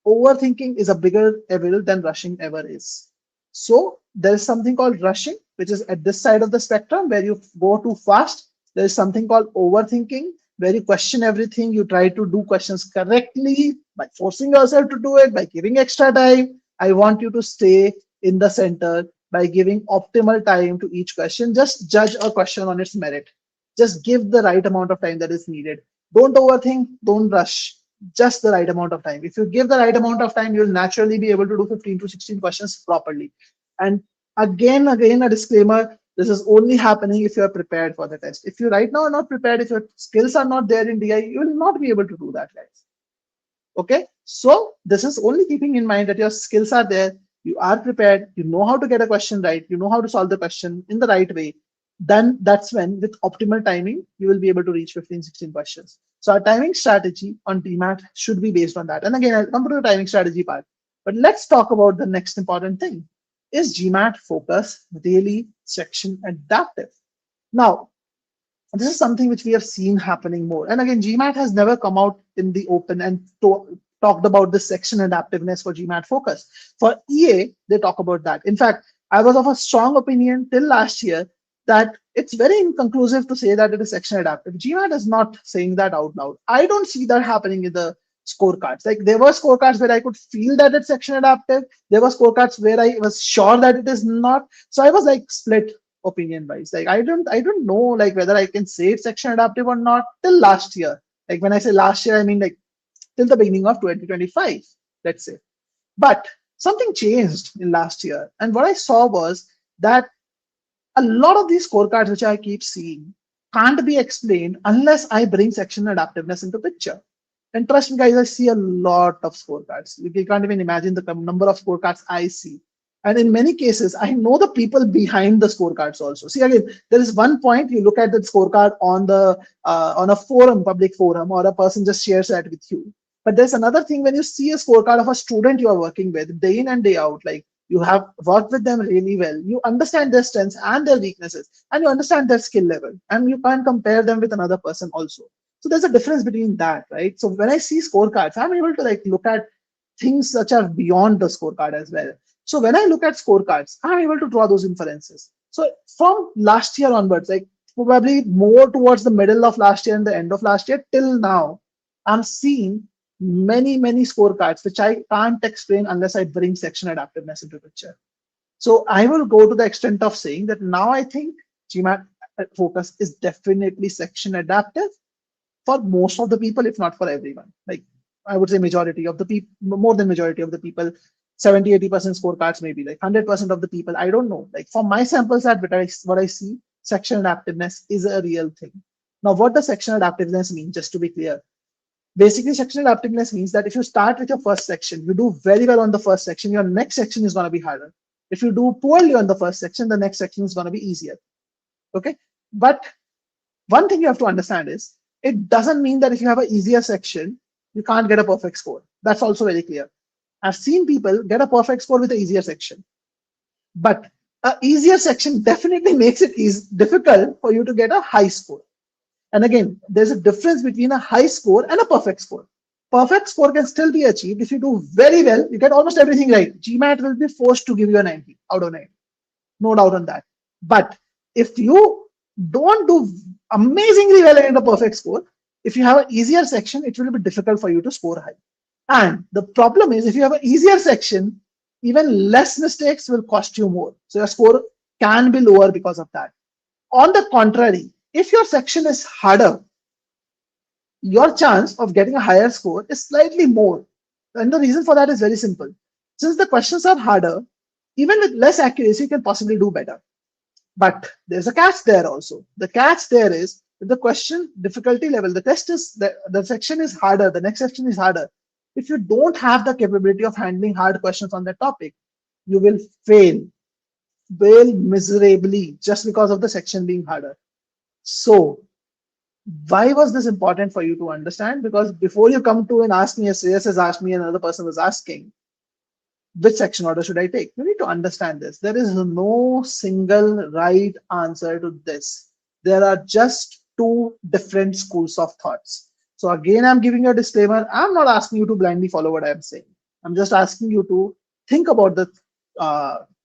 overthinking is a bigger evil than rushing ever is. So there is something called rushing, which is at this side of the spectrum where you go too fast. There is something called overthinking, where you question everything. You try to do questions correctly by forcing yourself to do it, by giving extra time. I want you to stay in the center by giving optimal time to each question. Just judge a question on its merit. Just give the right amount of time that is needed. Don't overthink, don't rush, just the right amount of time. If you give the right amount of time, you'll naturally be able to do 15 to 16 questions properly. And again, a disclaimer, this is only happening if you're prepared for the test. If you right now are not prepared, if your skills are not there in DI, you will not be able to do that, guys. Okay, so this is only keeping in mind that your skills are there, you are prepared, you know how to get a question right, you know how to solve the question in the right way. Then that's when, with optimal timing, you will be able to reach 15, 16 questions. So our timing strategy on GMAT should be based on that. And again, I'll come to the timing strategy part. But let's talk about the next important thing. Is GMAT focus really section adaptive? Now, this is something which we have seen happening more. And again, GMAT has never come out in the open and talked about the section adaptiveness for GMAT focus. For EA, they talk about that. In fact, I was of a strong opinion till last year that it's very inconclusive to say that it is section adaptive. GMAT is not saying that out loud. I don't see that happening in the scorecards. Like there were scorecards where I could feel that it's section adaptive. There were scorecards where I was sure that it is not. So I was like split opinion wise. Like I don't know like whether I can say it's section adaptive or not till last year. Like when I say last year, I mean like till the beginning of 2025, let's say. But something changed in last year. And what I saw was that a lot of these scorecards which I keep seeing can't be explained unless I bring section adaptiveness into picture. And trust me, guys, I see a lot of scorecards. You can't even imagine the number of scorecards I see. And in many cases, I know the people behind the scorecards also. See, again, there is one point you look at the scorecard on a forum, public forum, or a person just shares that with you. But there's another thing when you see a scorecard of a student you are working with day in and day out, like you have worked with them really well, you understand their strengths and their weaknesses, and you understand their skill level, and you can't compare them with another person also. So there's a difference between that, right? So when I see scorecards, I'm able to like look at things such as beyond the scorecard as well. So when I look at scorecards, I'm able to draw those inferences. So from last year onwards, like probably more towards the middle of last year and the end of last year till now, I'm seeing many scorecards which I can't explain unless I bring section adaptiveness into the picture. So I will go to the extent of saying that now I think GMAT focus is definitely section adaptive for most of the people, if not for everyone. Like I would say majority of the people, more than majority of the people, 70-80% scorecards, maybe like 100% of the people. I don't know. Like for my sample set, what I see, section adaptiveness is a real thing. Now, what does section adaptiveness mean? Just to be clear, basically, section adaptiveness means that if you start with your first section, you do very well on the first section, your next section is going to be harder. If you do poorly on the first section, the next section is going to be easier. Okay. But one thing you have to understand is it doesn't mean that if you have an easier section, you can't get a perfect score. That's also very clear. I've seen people get a perfect score with an easier section. But an easier section definitely makes it difficult for you to get a high score. And again, there's a difference between a high score and a perfect score. Perfect score can still be achieved if you do very well. You get almost everything right. GMAT will be forced to give you a 90 out of 90. No doubt on that. But if you don't do amazingly well in a perfect score, if you have an easier section, it will be difficult for you to score high. And the problem is if you have an easier section, even less mistakes will cost you more. So your score can be lower because of that. On the contrary, if your section is harder, your chance of getting a higher score is slightly more. And the reason for that is very simple. Since the questions are harder, even with less accuracy, you can possibly do better. But there's a catch there also. The catch there is the question difficulty level, the test is, the section is harder, the next section is harder. If you don't have the capability of handling hard questions on that topic, you will fail miserably just because of the section being harder. So why was this important for you to understand? Because before you come to and ask me, as Shreyas has asked me, another person was asking, which section order should I take? You need to understand this. There is no single right answer to this. There are just two different schools of thoughts. So again, I'm giving you a disclaimer. I'm not asking you to blindly follow what I'm saying. I'm just asking you to think about the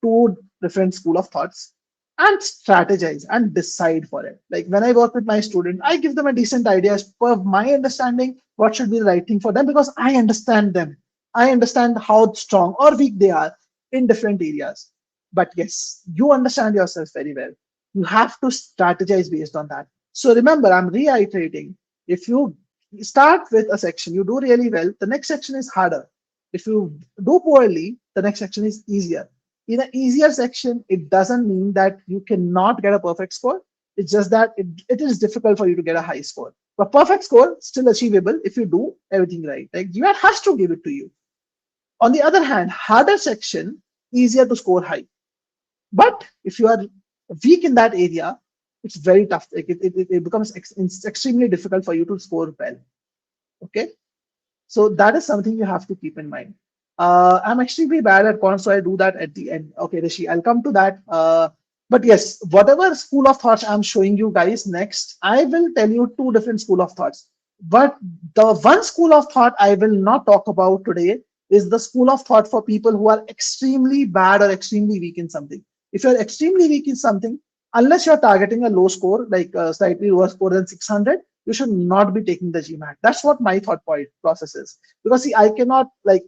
two different school of thoughts and strategize and decide for it. Like when I work with my student, I give them a decent idea as per my understanding what should be the right thing for them because I understand them. I understand how strong or weak they are in different areas. But yes, you understand yourself very well. You have to strategize based on that. So remember, I'm reiterating, if you start with a section, you do really well, the next section is harder. If you do poorly, the next section is easier. In an easier section, it doesn't mean that you cannot get a perfect score. It's just that it is difficult for you to get a high score. But perfect score still achievable if you do everything right. Like GMAT has to give it to you. On the other hand, harder section, easier to score high. But if you are weak in that area, it's very tough. Like it becomes extremely difficult for you to score well. Okay. So that is something you have to keep in mind. I'm extremely bad at cons, so I do that at the end. Okay, Rishi, I'll come to that. But yes, whatever school of thoughts I'm showing you guys next, I will tell you two different school of thoughts. But the one school of thought I will not talk about today is the school of thought for people who are extremely bad or extremely weak in something. If you're extremely weak in something, unless you're targeting a low score, like slightly lower score than 600, you should not be taking the GMAT. That's what my thought point process is. Because see, I cannot like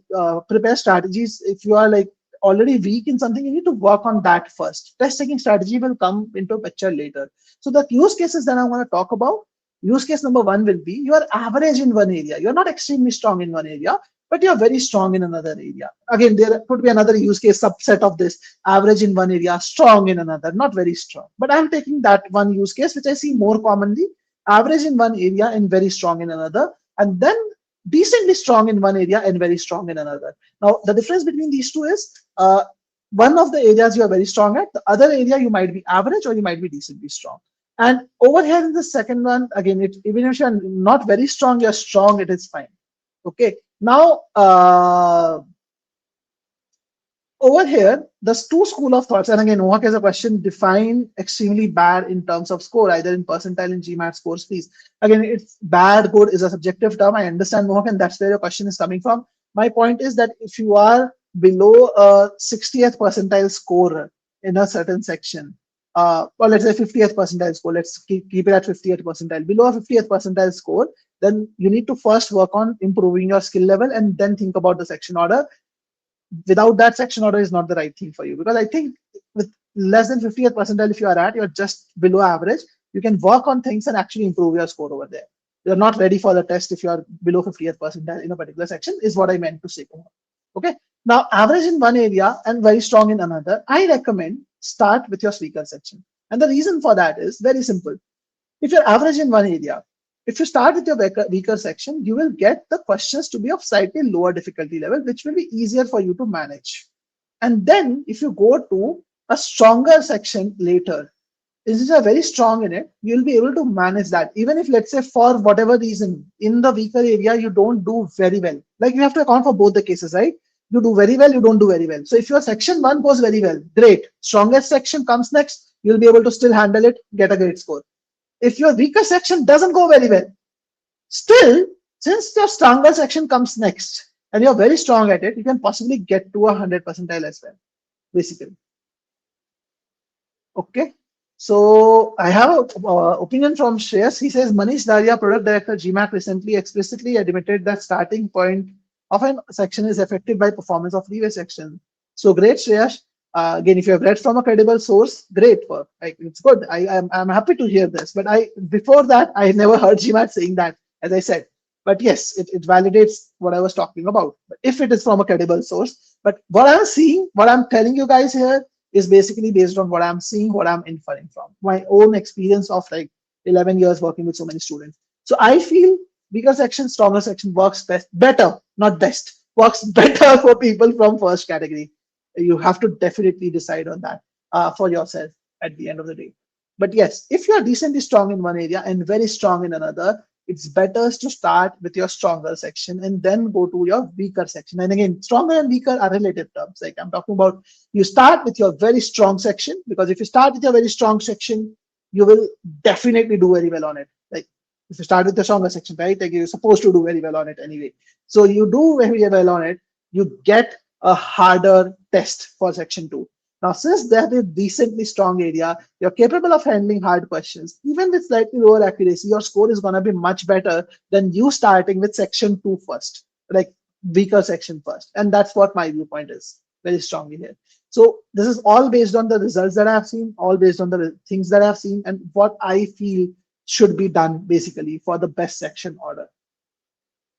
prepare strategies. If you are like already weak in something, you need to work on that first. Test taking strategy will come into picture later. So the use cases that I'm going to talk about Use case number one will be you are average in one area. You're not extremely strong in one area, but you're very strong in another area. Again, there could be another use case subset of this: average in one area, strong in another, not very strong. But I'm taking that one use case, which I see more commonly: average in one area and very strong in another, and then decently strong in one area and very strong in another. Now, the difference between these two is one of the areas you are very strong at, the other area you might be average or you might be decently strong. And over here in the second one, again, even if you're not very strong, you're strong, it is fine. Okay. Now, over here, there's two school of thoughts. And again, Mohak has a question: define extremely bad in terms of score, either in percentile and GMAT scores, please. Again, it's bad, good is a subjective term. I understand, Mohak, and that's where your question is coming from. My point is that if you are below a 60th percentile score in a certain section, or let's say 50th percentile score, let's keep it at 50th percentile, below a 50th percentile score, then you need to first work on improving your skill level and then think about the section order. Without that, section order is not the right thing for you, because I think with less than 50th percentile, if you're just below average, you can work on things and actually improve your score over there. You're not ready for the test if you're below 50th percentile in a particular section, is what I meant to say. Okay. Now, average in one area and very strong in another, I recommend start with your weaker section. And the reason for that is very simple. If you're average in one area, if you start with your weaker section, you will get the questions to be of slightly lower difficulty level, which will be easier for you to manage. And then if you go to a stronger section later, if you are very strong in it, you'll be able to manage that. Even if, let's say, for whatever reason, in the weaker area, you don't do very well. Like, you have to account for both the cases, right? You do very well, you don't do very well. So if your section one goes very well, great. Strongest section comes next, you'll be able to still handle it, get a great score. If your weaker section doesn't go very well, still, since your stronger section comes next and you're very strong at it, you can possibly get to 100 percentile as well, basically. Okay. So I have an opinion from Shreyas. He says, Manish Daria, product director, GMAT, recently explicitly admitted that starting point of a section is affected by performance of previous section. So great, Shreyas. Again, if you have read from a credible source, great work. It's good. I'm happy to hear this. But before that, I never heard GMAT saying that, as I said. But yes, it validates what I was talking about. But if it is from a credible source, but what I'm seeing, what I'm telling you guys here is basically based on what I'm seeing, what I'm inferring from my own experience of like 11 years working with so many students. So I feel weaker section, stronger section works better, not best, works better for people from first category. You have to definitely decide on that for yourself at the end of the day. But yes, if you're decently strong in one area and very strong in another, it's better to start with your stronger section and then go to your weaker section. And again, stronger and weaker are relative terms. Like, I'm talking about, you start with your very strong section, because if you start with your very strong section, you will definitely do very well on it. Like, if you start with the stronger section, right, like, you're supposed to do very well on it anyway. So you do very well on it, you get a harder test for section 2. Now, since that is a decently strong area, you're capable of handling hard questions. Even with slightly lower accuracy, your score is going to be much better than you starting with section 2 first, like weaker section first. And that's what my viewpoint is very strongly here. So this is all based on the results that I've seen, all based on the things that I've seen, and what I feel should be done basically for the best section order.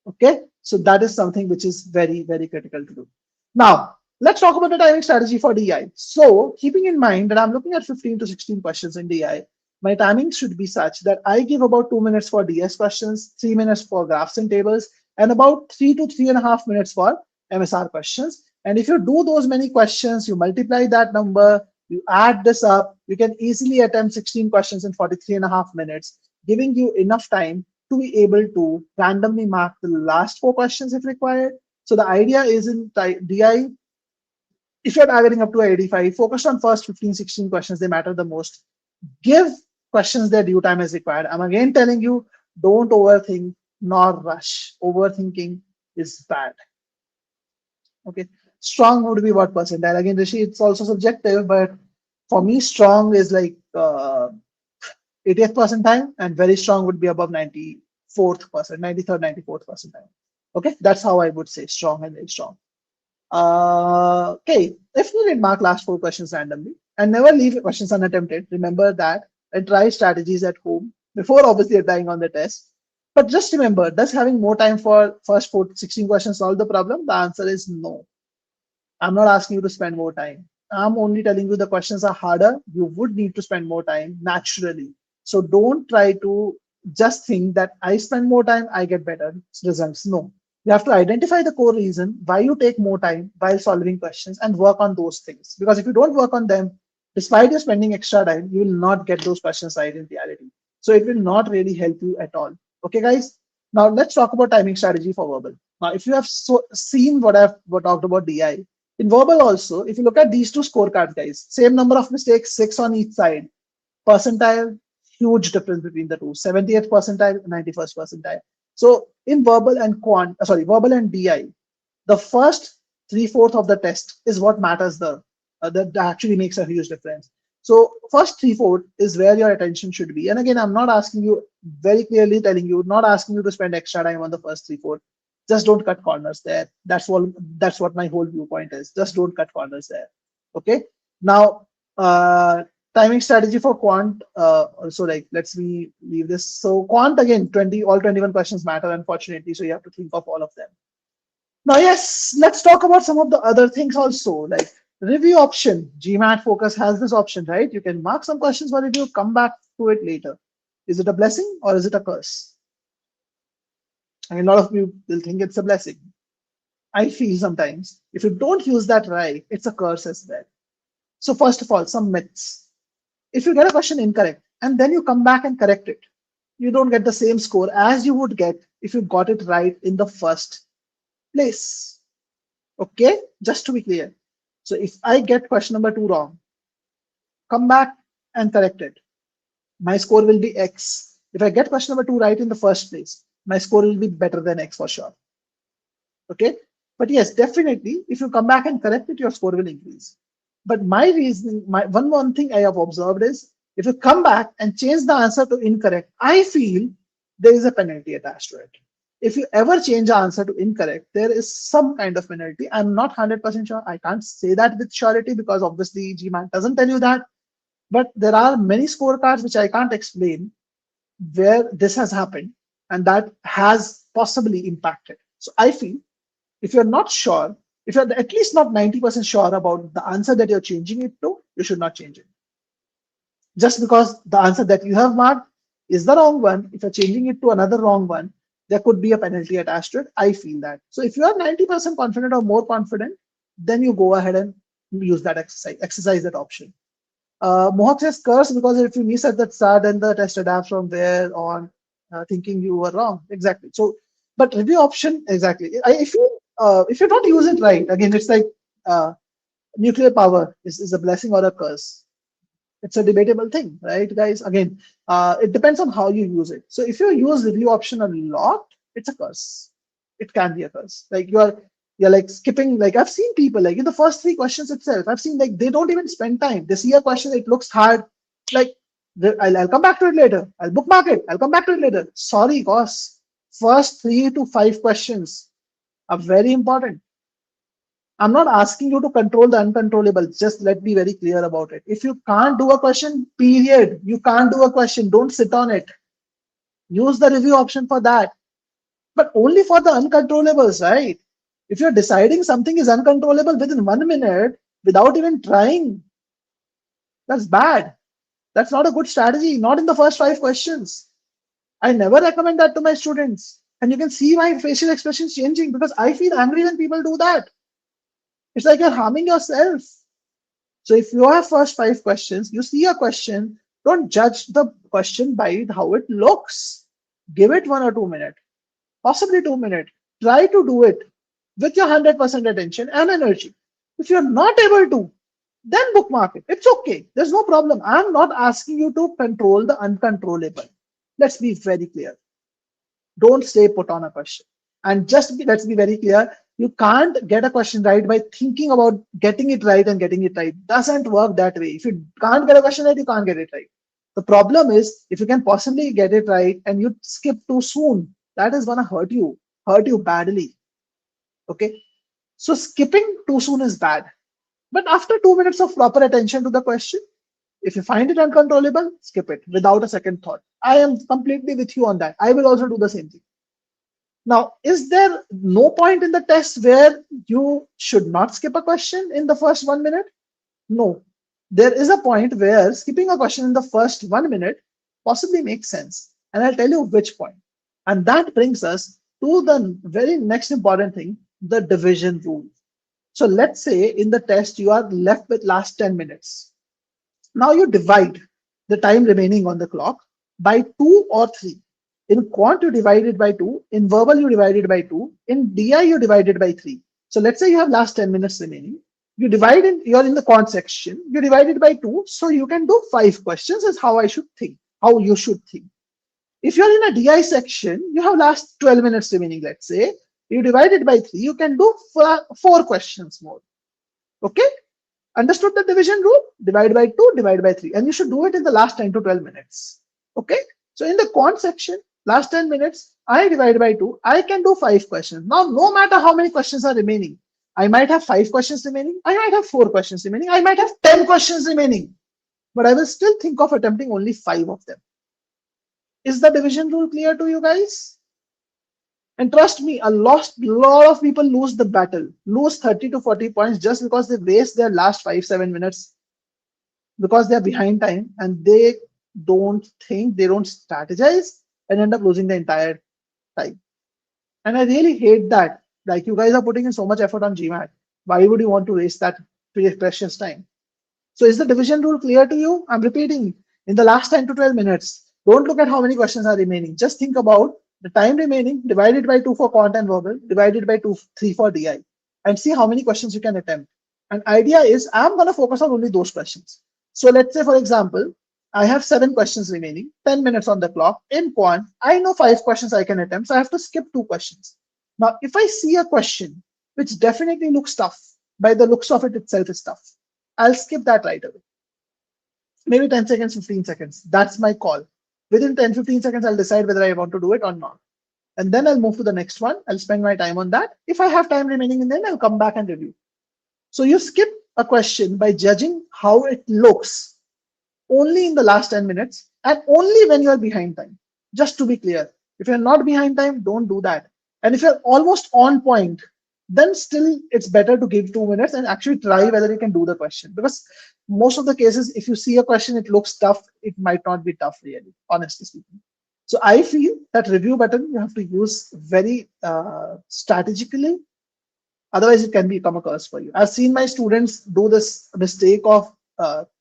Okay, so that is something which is very, very critical to do. Now, let's talk about the timing strategy for DI. So keeping in mind that I'm looking at 15 to 16 questions in DI, my timing should be such that I give about 2 minutes for DS questions, 3 minutes for graphs and tables, and about 3 to 3.5 minutes for MSR questions. And if you do those many questions, you multiply that number, you add this up, you can easily attempt 16 questions in 43.5 minutes, giving you enough time to be able to randomly mark the last 4 questions if required. So the idea is in DI, if you're targeting up to 85, focus on first 15, 16 questions. They matter the most. Give questions their due time as required. I'm again telling you, don't overthink nor rush. Overthinking is bad. Okay. Strong would be what percentile? Again, Rishi, it's also subjective, but for me, strong is like 80th percentile, and very strong would be above 94th percent, 93rd, 94th percentile. Okay, that's how I would say strong and very strong. Okay, if needed, mark last 4 questions randomly and never leave questions unattempted. Remember that, and try strategies at home before obviously applying on the test. But just remember, does having more time for first 16 questions solve the problem? The answer is no. I'm not asking you to spend more time. I'm only telling you the questions are harder. You would need to spend more time naturally. So don't try to just think that I spend more time, I get better results. No. You have to identify the core reason why you take more time while solving questions and work on those things. Because if you don't work on them, despite you spending extra time, you will not get those questions right in reality. So it will not really help you at all. Okay, guys? Now let's talk about timing strategy for verbal. Now, if you have seen what I've talked about DI, in verbal also, if you look at these two scorecards, guys, same number of mistakes, 6 on each side. Percentile, huge difference between the two, 70th percentile, 91st percentile. So in verbal and verbal and DI, the first 3/4 of the test is what matters that actually makes a huge difference. So first 3/4 is where your attention should be. And again, I'm not asking you, very clearly telling you, not asking you to spend extra time on the first 3/4. Just don't cut corners there. That's what my whole viewpoint is. Just don't cut corners there. Okay. Now, timing strategy for quant. Also, like, let's me leave this. So quant, again, all 21 questions matter, unfortunately. So you have to think of all of them. Now, yes, let's talk about some of the other things also, like review option. GMAT Focus has this option, right? You can mark some questions for review, come back to it later. Is it a blessing or is it a curse? I mean, a lot of you will think it's a blessing. I feel sometimes if you don't use that right, it's a curse as well. So first of all, some myths. If you get a question incorrect and then you come back and correct it, you don't get the same score as you would get if you got it right in the first place. Okay, just to be clear. So if I get question number 2 wrong, come back and correct it. My score will be X. If I get question number 2 right in the first place, my score will be better than X for sure. Okay, but yes, definitely, if you come back and correct it, your score will increase. But my reasoning, my one thing I have observed is, if you come back and change the answer to incorrect, I feel there is a penalty attached to it. If you ever change the answer to incorrect, there is some kind of penalty. I'm not 100% sure. I can't say that with surety because obviously GMAT doesn't tell you that. But there are many scorecards which I can't explain where this has happened and that has possibly impacted. So I feel if you're not sure, if you're at least not 90% sure about the answer that you're changing it to, you should not change it. Just because the answer that you have marked is the wrong one, if you're changing it to another wrong one, there could be a penalty attached to it. I feel that. So if you are 90% confident or more confident, then you go ahead and use that exercise that option. Mohak says curse because if you miss at the start, then the test adapts from there on, thinking you were wrong. Exactly. So, but review option, exactly. If you don't use it right, again, it's like nuclear power is a blessing or a curse. It's a debatable thing, right, guys? Again, it depends on how you use it. So if you use review option a lot, it's a curse. It can be a curse. Like you're like skipping. Like I've seen people like in the first 3 questions itself. I've seen like they don't even spend time. They see a question, it looks hard. Like I'll come back to it later. I'll bookmark it. I'll come back to it later. Sorry, boss. First 3 to 5 questions are very important. I'm not asking you to control the uncontrollable. Just let me be very clear about it. If you can't do a question, period. You can't do a question. Don't sit on it. Use the review option for that. But only for the uncontrollables, right? If you're deciding something is uncontrollable within 1 minute without even trying, that's bad. That's not a good strategy. Not in the first 5 questions. I never recommend that to my students. And you can see my facial expressions changing because I feel angry when people do that. It's like you're harming yourself. So if you have first 5 questions, you see a question, don't judge the question by how it looks. Give it 1 or 2 minutes, possibly 2 minutes. Try to do it with your 100% attention and energy. If you're not able to, then bookmark it. It's okay. There's no problem. I'm not asking you to control the uncontrollable. Let's be very clear. Don't stay put on a question. And let's be very clear. You can't get a question right by thinking about getting it right and getting it right. Doesn't work that way. If you can't get a question right, you can't get it right. The problem is if you can possibly get it right and you skip too soon, that is going to hurt you badly. Okay. So skipping too soon is bad. But after 2 minutes of proper attention to the question, if you find it uncontrollable, skip it without a second thought. I am completely with you on that. I will also do the same thing. Now, is there no point in the test where you should not skip a question in the first 1 minute? No. There is a point where skipping a question in the first 1 minute possibly makes sense. And I'll tell you which point. And that brings us to the very next important thing, the division rule. So let's say in the test, you are left with last 10 minutes. Now you divide the time remaining on the clock by 2 or 3. In quant, you divide it by 2. In verbal, you divide it by 2. In DI, you divide it by 3. So let's say you have last 10 minutes remaining. You divide in, you're in the quant section, you divide it by 2. So you can do 5 questions is how I should think, how you should think. If you're in a DI section, you have last 12 minutes remaining, let's say. You divide it by 3, you can do 4 questions more. Okay? Understood the division rule? Divide by 2, divide by 3. And you should do it in the last 10 to 12 minutes. Okay? So in the quant section, last 10 minutes, I divide by 2. I can do 5 questions. Now, no matter how many questions are remaining, I might have 5 questions remaining. I might have 4 questions remaining. I might have 10 questions remaining. But I will still think of attempting only 5 of them. Is the division rule clear to you guys? And trust me, a lot of people lose the battle, lose 30 to 40 points just because they waste their last 5-7 minutes because they're behind time and they don't think, they don't strategize and end up losing the entire time. And I really hate that. Like, you guys are putting in so much effort on GMAT. Why would you want to waste that precious time? So is the division rule clear to you? I'm repeating, in the last 10 to 12 minutes, don't look at how many questions are remaining. Just think about the time remaining, divided by 2 for quant and verbal, divided by 3 for DI, and see how many questions you can attempt. And idea is, I'm going to focus on only those questions. So let's say, for example, I have 7 questions remaining, 10 minutes on the clock. In quant, I know 5 questions I can attempt, so I have to skip 2 questions. Now, if I see a question which definitely looks tough, by the looks of it itself is tough, I'll skip that right away. Maybe 10 seconds, 15 seconds. That's my call. Within 10-15 seconds, I'll decide whether I want to do it or not. And then I'll move to the next one. I'll spend my time on that. If I have time remaining, and then I'll come back and review. So you skip a question by judging how it looks only in the last 10 minutes and only when you're behind time. Just to be clear, if you're not behind time, don't do that. And if you're almost on point, then still it's better to give 2 minutes and actually try whether you can do the question. Because most of the cases, if you see a question, it looks tough, it might not be tough really, honestly speaking. So I feel that review button you have to use very strategically. Otherwise, it can become a curse for you. I've seen my students do this mistake of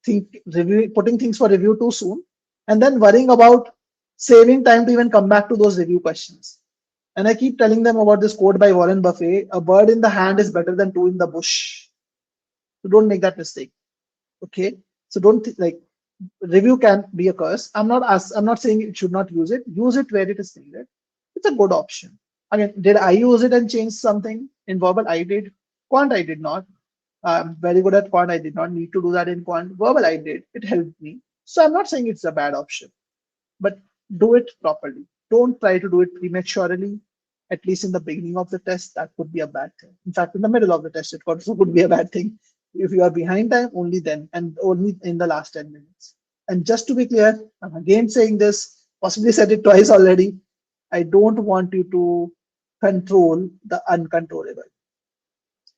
putting things for review too soon and then worrying about saving time to even come back to those review questions. And I keep telling them about this quote by Warren Buffett: a bird in the hand is better than 2 in the bush. So don't make that mistake. Okay. So don't like, review can be a curse. I'm not saying you should not use it. Use it where it is needed. It's a good option. Again, did I use it and change something in verbal? I did. Quant, I did not. I'm very good at quant. I did not need to do that in quant. Verbal, I did. It helped me. So I'm not saying it's a bad option, but do it properly. Don't try to do it prematurely. At least in the beginning of the test, that could be a bad thing. In fact, in the middle of the test, it also could be a bad thing. If you are behind time, only then, and only in the last 10 minutes. And just to be clear, I'm again saying this, possibly said it twice already. I don't want you to control the uncontrollable.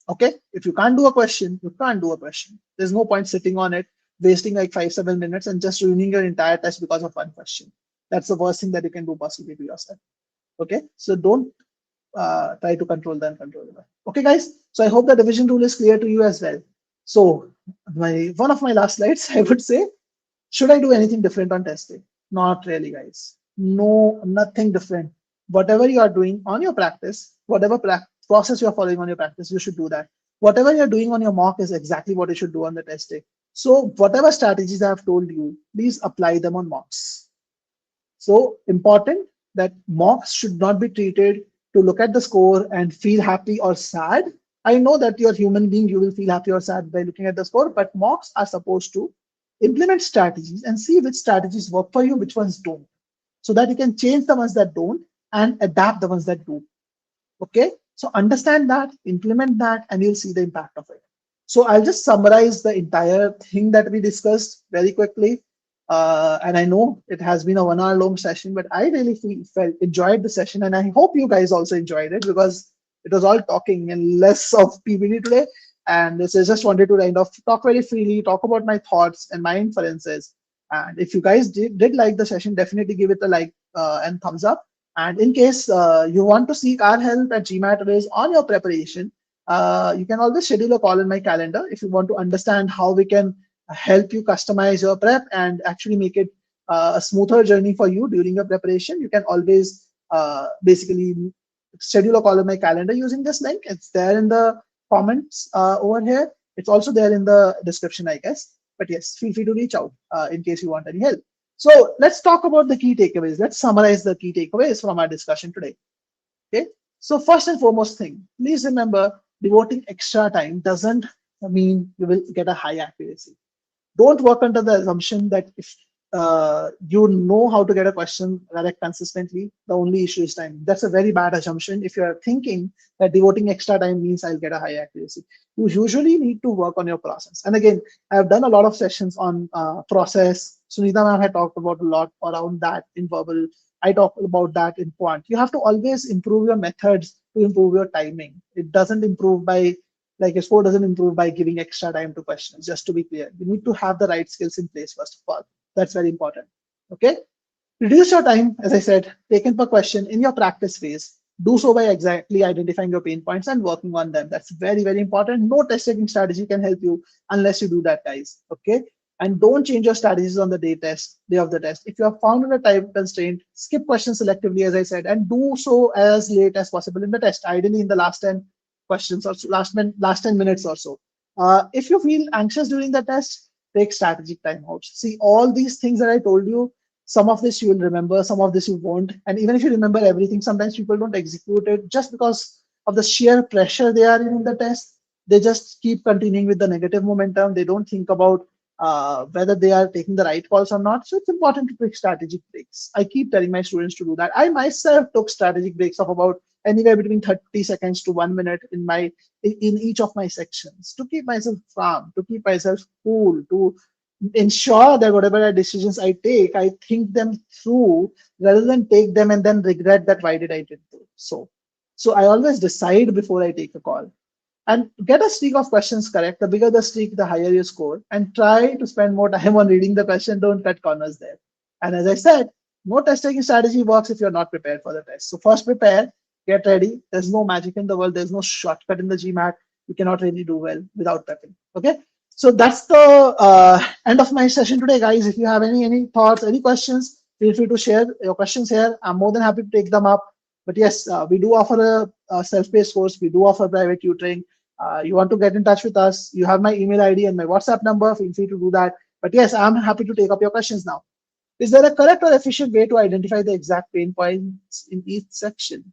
Okay? If you can't do a question, you can't do a question. There's no point sitting on it, wasting like 5-7 minutes and just ruining your entire test because of one question. That's the worst thing that you can do possibly to yourself. Okay? So don't try to control the uncontrollable. Okay, guys? So I hope the division rule is clear to you as well. So one of my last slides, I would say, should I do anything different on test day? Not really, guys. No, nothing different. Whatever you are doing on your practice, whatever process you're following on your practice, you should do that. Whatever you're doing on your mock is exactly what you should do on the test day. So whatever strategies I have told you, please apply them on mocks. So important that mocks should not be treated to look at the score and feel happy or sad. I know that you're a human being, you will feel happy or sad by looking at the score, but mocks are supposed to implement strategies and see which strategies work for you, which ones don't, so that you can change the ones that don't and adapt the ones that do. Okay, so understand that, implement that, and you'll see the impact of it. So I'll just summarize the entire thing that we discussed very quickly. And I know it has been a 1 hour long session, but I really felt enjoyed the session, and I hope you guys also enjoyed it because it was all talking and less of PPT today. And this is just wanted to kind of talk very freely, talk about my thoughts and my inferences. And if you guys did like the session, definitely give it a like and thumbs up. And in case you want to seek our help at GMATWhiz on your preparation, you can always schedule a call in my calendar if you want to understand how we can help you customize your prep and actually make it a smoother journey for you during your preparation. You can always basically schedule a call in my calendar using this link. It's there in the comments over here. It's also there in the description, I guess. But yes, feel free to reach out in case you want any help. So let's talk about the key takeaways. Let's summarize the key takeaways from our discussion today. Okay. So first and foremost thing, please remember devoting extra time doesn't mean you will get a high accuracy. Don't work under the assumption that if you know how to get a question correct consistently, the only issue is time. That's a very bad assumption. If you're thinking that devoting extra time means I'll get a high accuracy, you usually need to work on your process. And again, I've done a lot of sessions on process. Sunita ma'am had talked about a lot around that in verbal. I talked about that in quant. You have to always improve your methods to improve your timing. It doesn't improve by like your score doesn't improve by giving extra time to questions. Just to be clear, you need to have the right skills in place first of all. That's very important. Okay. Reduce your time, as I said, taken per question in your practice phase. Do so by exactly identifying your pain points and working on them. That's very, very important. No test taking strategy can help you unless you do that, guys. Okay. And don't change your strategies on the day of the test. If you are found in a time constraint, skip questions selectively, as I said, and do so as late as possible in the test, ideally in the last 10 questions or so, last 10 minutes or so. If you feel anxious during the test, take strategic timeouts. See, all these things that I told you, some of this you will remember, some of this you won't. And even if you remember everything, sometimes people don't execute it just because of the sheer pressure they are in the test. They just keep continuing with the negative momentum. They don't think about whether they are taking the right calls or not. So it's important to take strategic breaks. I keep telling my students to do that. I myself took strategic breaks of about anywhere between 30 seconds to 1 minute in each of my sections to keep myself calm, to keep myself cool, to ensure that whatever decisions I take, I think them through rather than take them and then regret that why did I did so. So I always decide before I take a call. And get a streak of questions correct. The bigger the streak, the higher you score. And try to spend more time on reading the question. Don't cut corners there. And as I said, no test taking strategy works if you're not prepared for the test. So first prepare, get ready. There's no magic in the world. There's no shortcut in the GMAT. You cannot really do well without prepping. Okay. So that's the end of my session today, guys. If you have any thoughts, any questions, feel free to share your questions here. I'm more than happy to take them up. But yes, we do offer a self-paced course. We do offer private tutoring. You want to get in touch with us, you have my email ID and my WhatsApp number. Feel free to do that. But yes, I'm happy to take up your questions now. Is there a correct or efficient way to identify the exact pain points in each section?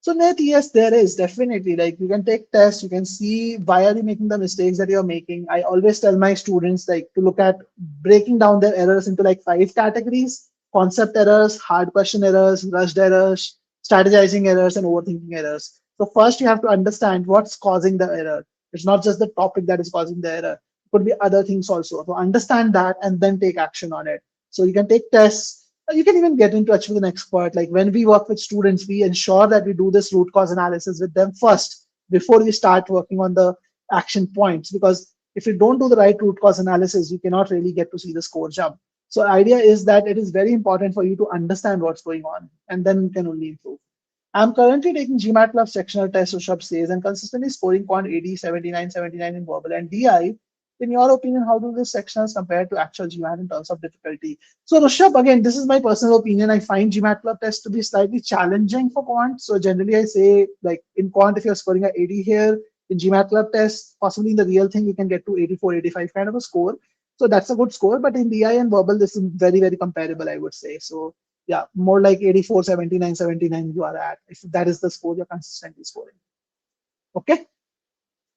So Nate, yes, there is definitely. Like you can take tests, you can see why are you making the mistakes that you're making. I always tell my students like to look at breaking down their errors into like 5 categories: concept errors, hard question errors, rushed errors, strategizing errors, and overthinking errors. So first you have to understand what's causing the error. It's not just the topic that is causing the error. It could be other things also. So understand that and then take action on it. So you can take tests. You can even get in touch with an expert. Like when we work with students, we ensure that we do this root cause analysis with them first before we start working on the action points. Because if you don't do the right root cause analysis, you cannot really get to see the score jump. So the idea is that it is very important for you to understand what's going on, and then you can only improve. I'm currently taking GMAT Club sectional test, Rishabh says, and consistently scoring quant 80, 79, 79 in verbal and DI. In your opinion, how do these sectionals compare to actual GMAT in terms of difficulty? So Rishabh, again, this is my personal opinion. I find GMAT Club test to be slightly challenging for quant. So generally I say like in quant, if you're scoring a 80 here, in GMAT Club test, possibly in the real thing, you can get to 84, 85 kind of a score. So that's a good score. But in DI and verbal, this is very, very comparable, I would say. So yeah, more like 84, 79, 79 you are at, if that is the score you're consistently scoring. Okay.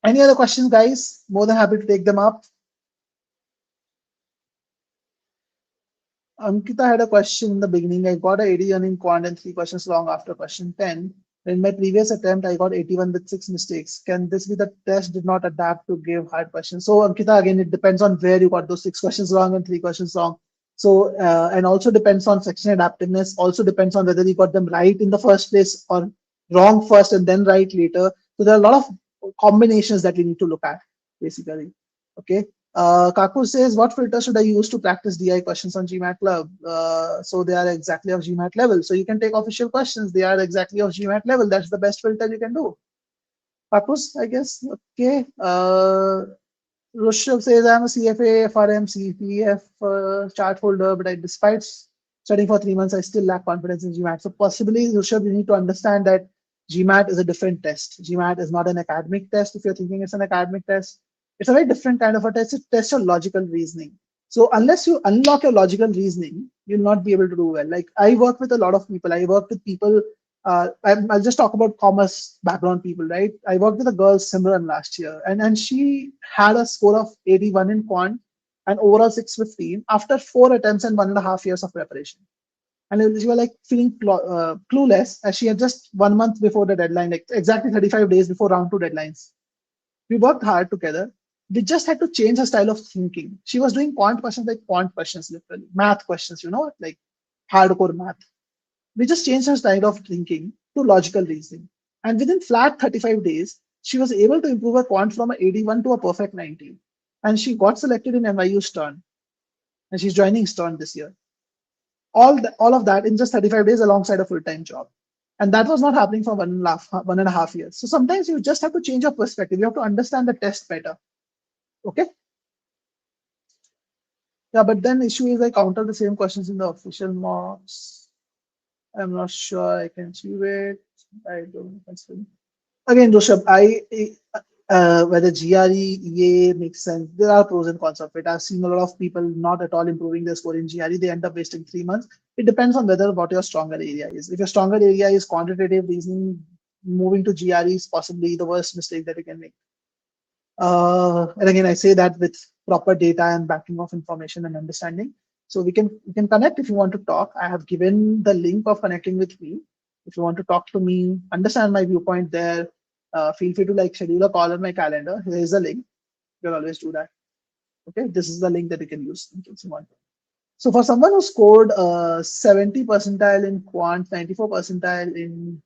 Any other questions, guys? More than happy to take them up. Ankita had a question in the beginning. I got a 81 in quant and 3 questions wrong after question 10. In my previous attempt, I got 81 with 6 mistakes. Can this be the test did not adapt to give hard questions? So Ankita, again, it depends on where you got those 6 questions wrong and 3 questions wrong. So, and also depends on section adaptiveness, also depends on whether you got them right in the first place or wrong first and then right later. So there are a lot of combinations that we need to look at, basically. Okay. Kaku says, what filter should I use to practice DI questions on GMAT Club? So they are exactly of GMAT level. So you can take official questions. They are exactly of GMAT level. That's the best filter you can do. Kakus, I guess. Okay. Rushabh says, I'm a CFA, FRM, CPF chart holder, but despite studying for 3 months, I still lack confidence in GMAT. So possibly, Rushabh, you need to understand that GMAT is a different test. GMAT is not an academic test. If you're thinking it's an academic test, it's a very different kind of a test. It tests your logical reasoning. So unless you unlock your logical reasoning, you'll not be able to do well. Like I work with a lot of people. I work with people I'll just talk about commerce background people, right? I worked with a girl, Simran, last year, and she had a score of 81 in quant and overall 615 after 4 attempts and 1.5 years of preparation. And she was like feeling clueless as she had just 1 month before the deadline, like exactly 35 days before round two deadlines. We worked hard together. We just had to change her style of thinking. She was doing quant questions like quant questions, literally math questions, like hardcore math. We just changed her style of thinking to logical reasoning. And within flat 35 days, she was able to improve her quant from an 81 to a perfect 90. And she got selected in NYU Stern. And she's joining Stern this year. All of that in just 35 days alongside a full-time job. And that was not happening for 1.5 years. So sometimes you just have to change your perspective. You have to understand the test better. Okay. Yeah, but then issue is I counter the same questions in the official mocks. I'm not sure I can achieve it. I don't know. Again, Rishabh, whether GRE, EA makes sense. There are pros and cons of it. I've seen a lot of people not at all improving their score in GRE. They end up wasting 3 months. It depends on whether what your stronger area is. If your stronger area is quantitative reasoning, moving to GRE is possibly the worst mistake that you can make. And again, I say that with proper data and backing of information and understanding. So we can connect if you want to talk. I have given the link of connecting with me. If you want to talk to me, understand my viewpoint there, feel free to like schedule a call on my calendar. Here is the link. You can always do that. Okay, this is the link that you can use in case you want. So for someone who scored 70 percentile in quant, 94 percentile in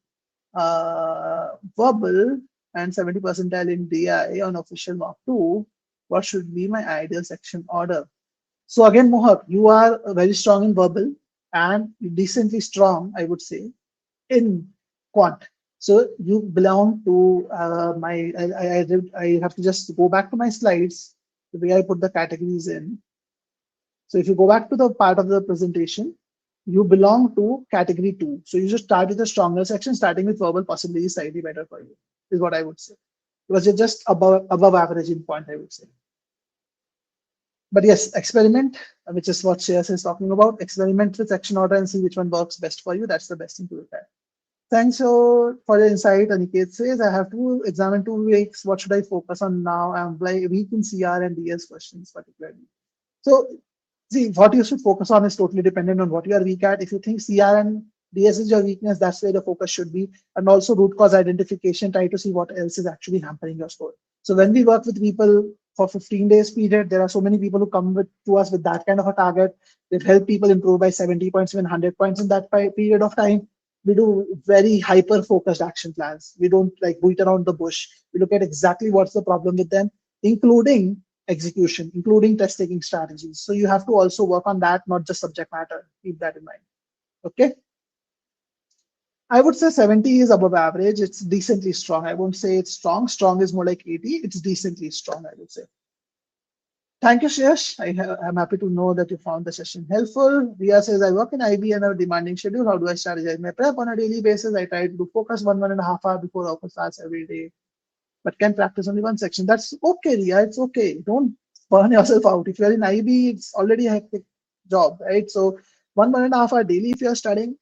verbal, and 70 percentile in DI on official mark 2, what should be my ideal section order? So again, Mohak, you are very strong in verbal and decently strong, I would say, in quant. So you belong to I have to just go back to my slides, the way I put the categories in. So if you go back to the part of the presentation, you belong to category 2. So you just start with the stronger section, starting with verbal possibly is slightly better for you, is what I would say. Because you're just above average in quant, I would say. But yes, experiment, which is what Shreyas is talking about. Experiment with section order and see which one works best for you. That's the best thing to look at. Thanks for your insight. Aniket says, I have to examine 2 weeks. What should I focus on now? I'm like weak in CR and DS questions particularly. So see, what you should focus on is totally dependent on what you are weak at. If you think CR and DS is your weakness, that's where the focus should be. And also root cause identification, try to see what else is actually hampering your score. So when we work with people for 15 days period, there are so many people who come to us with that kind of a target. They've helped people improve by 70 points, even 100 points in that period of time. We do very hyper-focused action plans. We don't like beat around the bush. We look at exactly what's the problem with them, including execution, including test taking strategies. So you have to also work on that, not just subject matter. Keep that in mind. Okay. I would say 70 is above average. It's decently strong. I won't say it's strong. Strong is more like 80. It's decently strong, I would say. Thank you, Shreyash. I'm happy to know that you found the session helpful. Ria says, I work in IB and have a demanding schedule. How do I strategize my prep on a daily basis? I try to do focus 1.5 hours before office starts every day, but can practice only one section. That's okay, Ria. It's okay. Don't burn yourself out. If you're in IB, it's already a hectic job, right? So 1.5 hours daily if you're studying,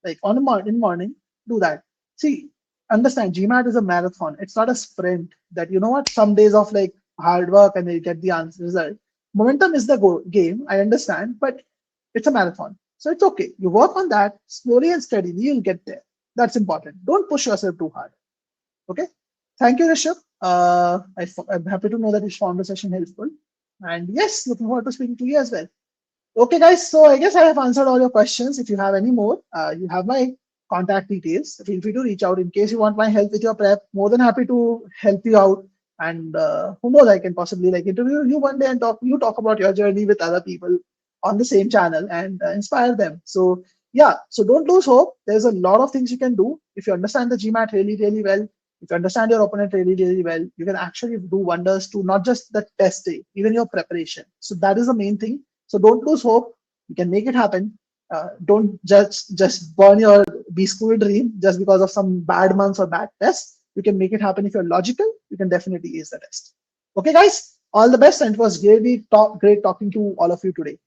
like in morning, do that. See, understand GMAT is a marathon. It's not a sprint that, you know what, some days of like hard work and you get the answer result. Momentum is the game, I understand, but it's a marathon. So it's okay. You work on that slowly and steadily, you'll get there. That's important. Don't push yourself too hard. Okay. Thank you, Rishabh. I'm happy to know that you found the session helpful. And yes, looking forward to speaking to you as well. Okay, guys. So I guess I have answered all your questions. If you have any more, you have my contact details. Feel free to reach out in case you want my help with your prep. More than happy to help you out. And who knows, I can possibly like interview you one day and talk about your journey with other people on the same channel and inspire them. So yeah, so don't lose hope. There's a lot of things you can do if you understand the GMAT really, really well. If you understand your opponent really, really well, you can actually do wonders to not just the test day, even your preparation. So that is the main thing. So don't lose hope. You can make it happen. Don't just burn your B school dream just because of some bad months or bad tests. You can make it happen if you're logical. You can definitely ace the test. Okay, guys. All the best, and it was great talking to all of you today.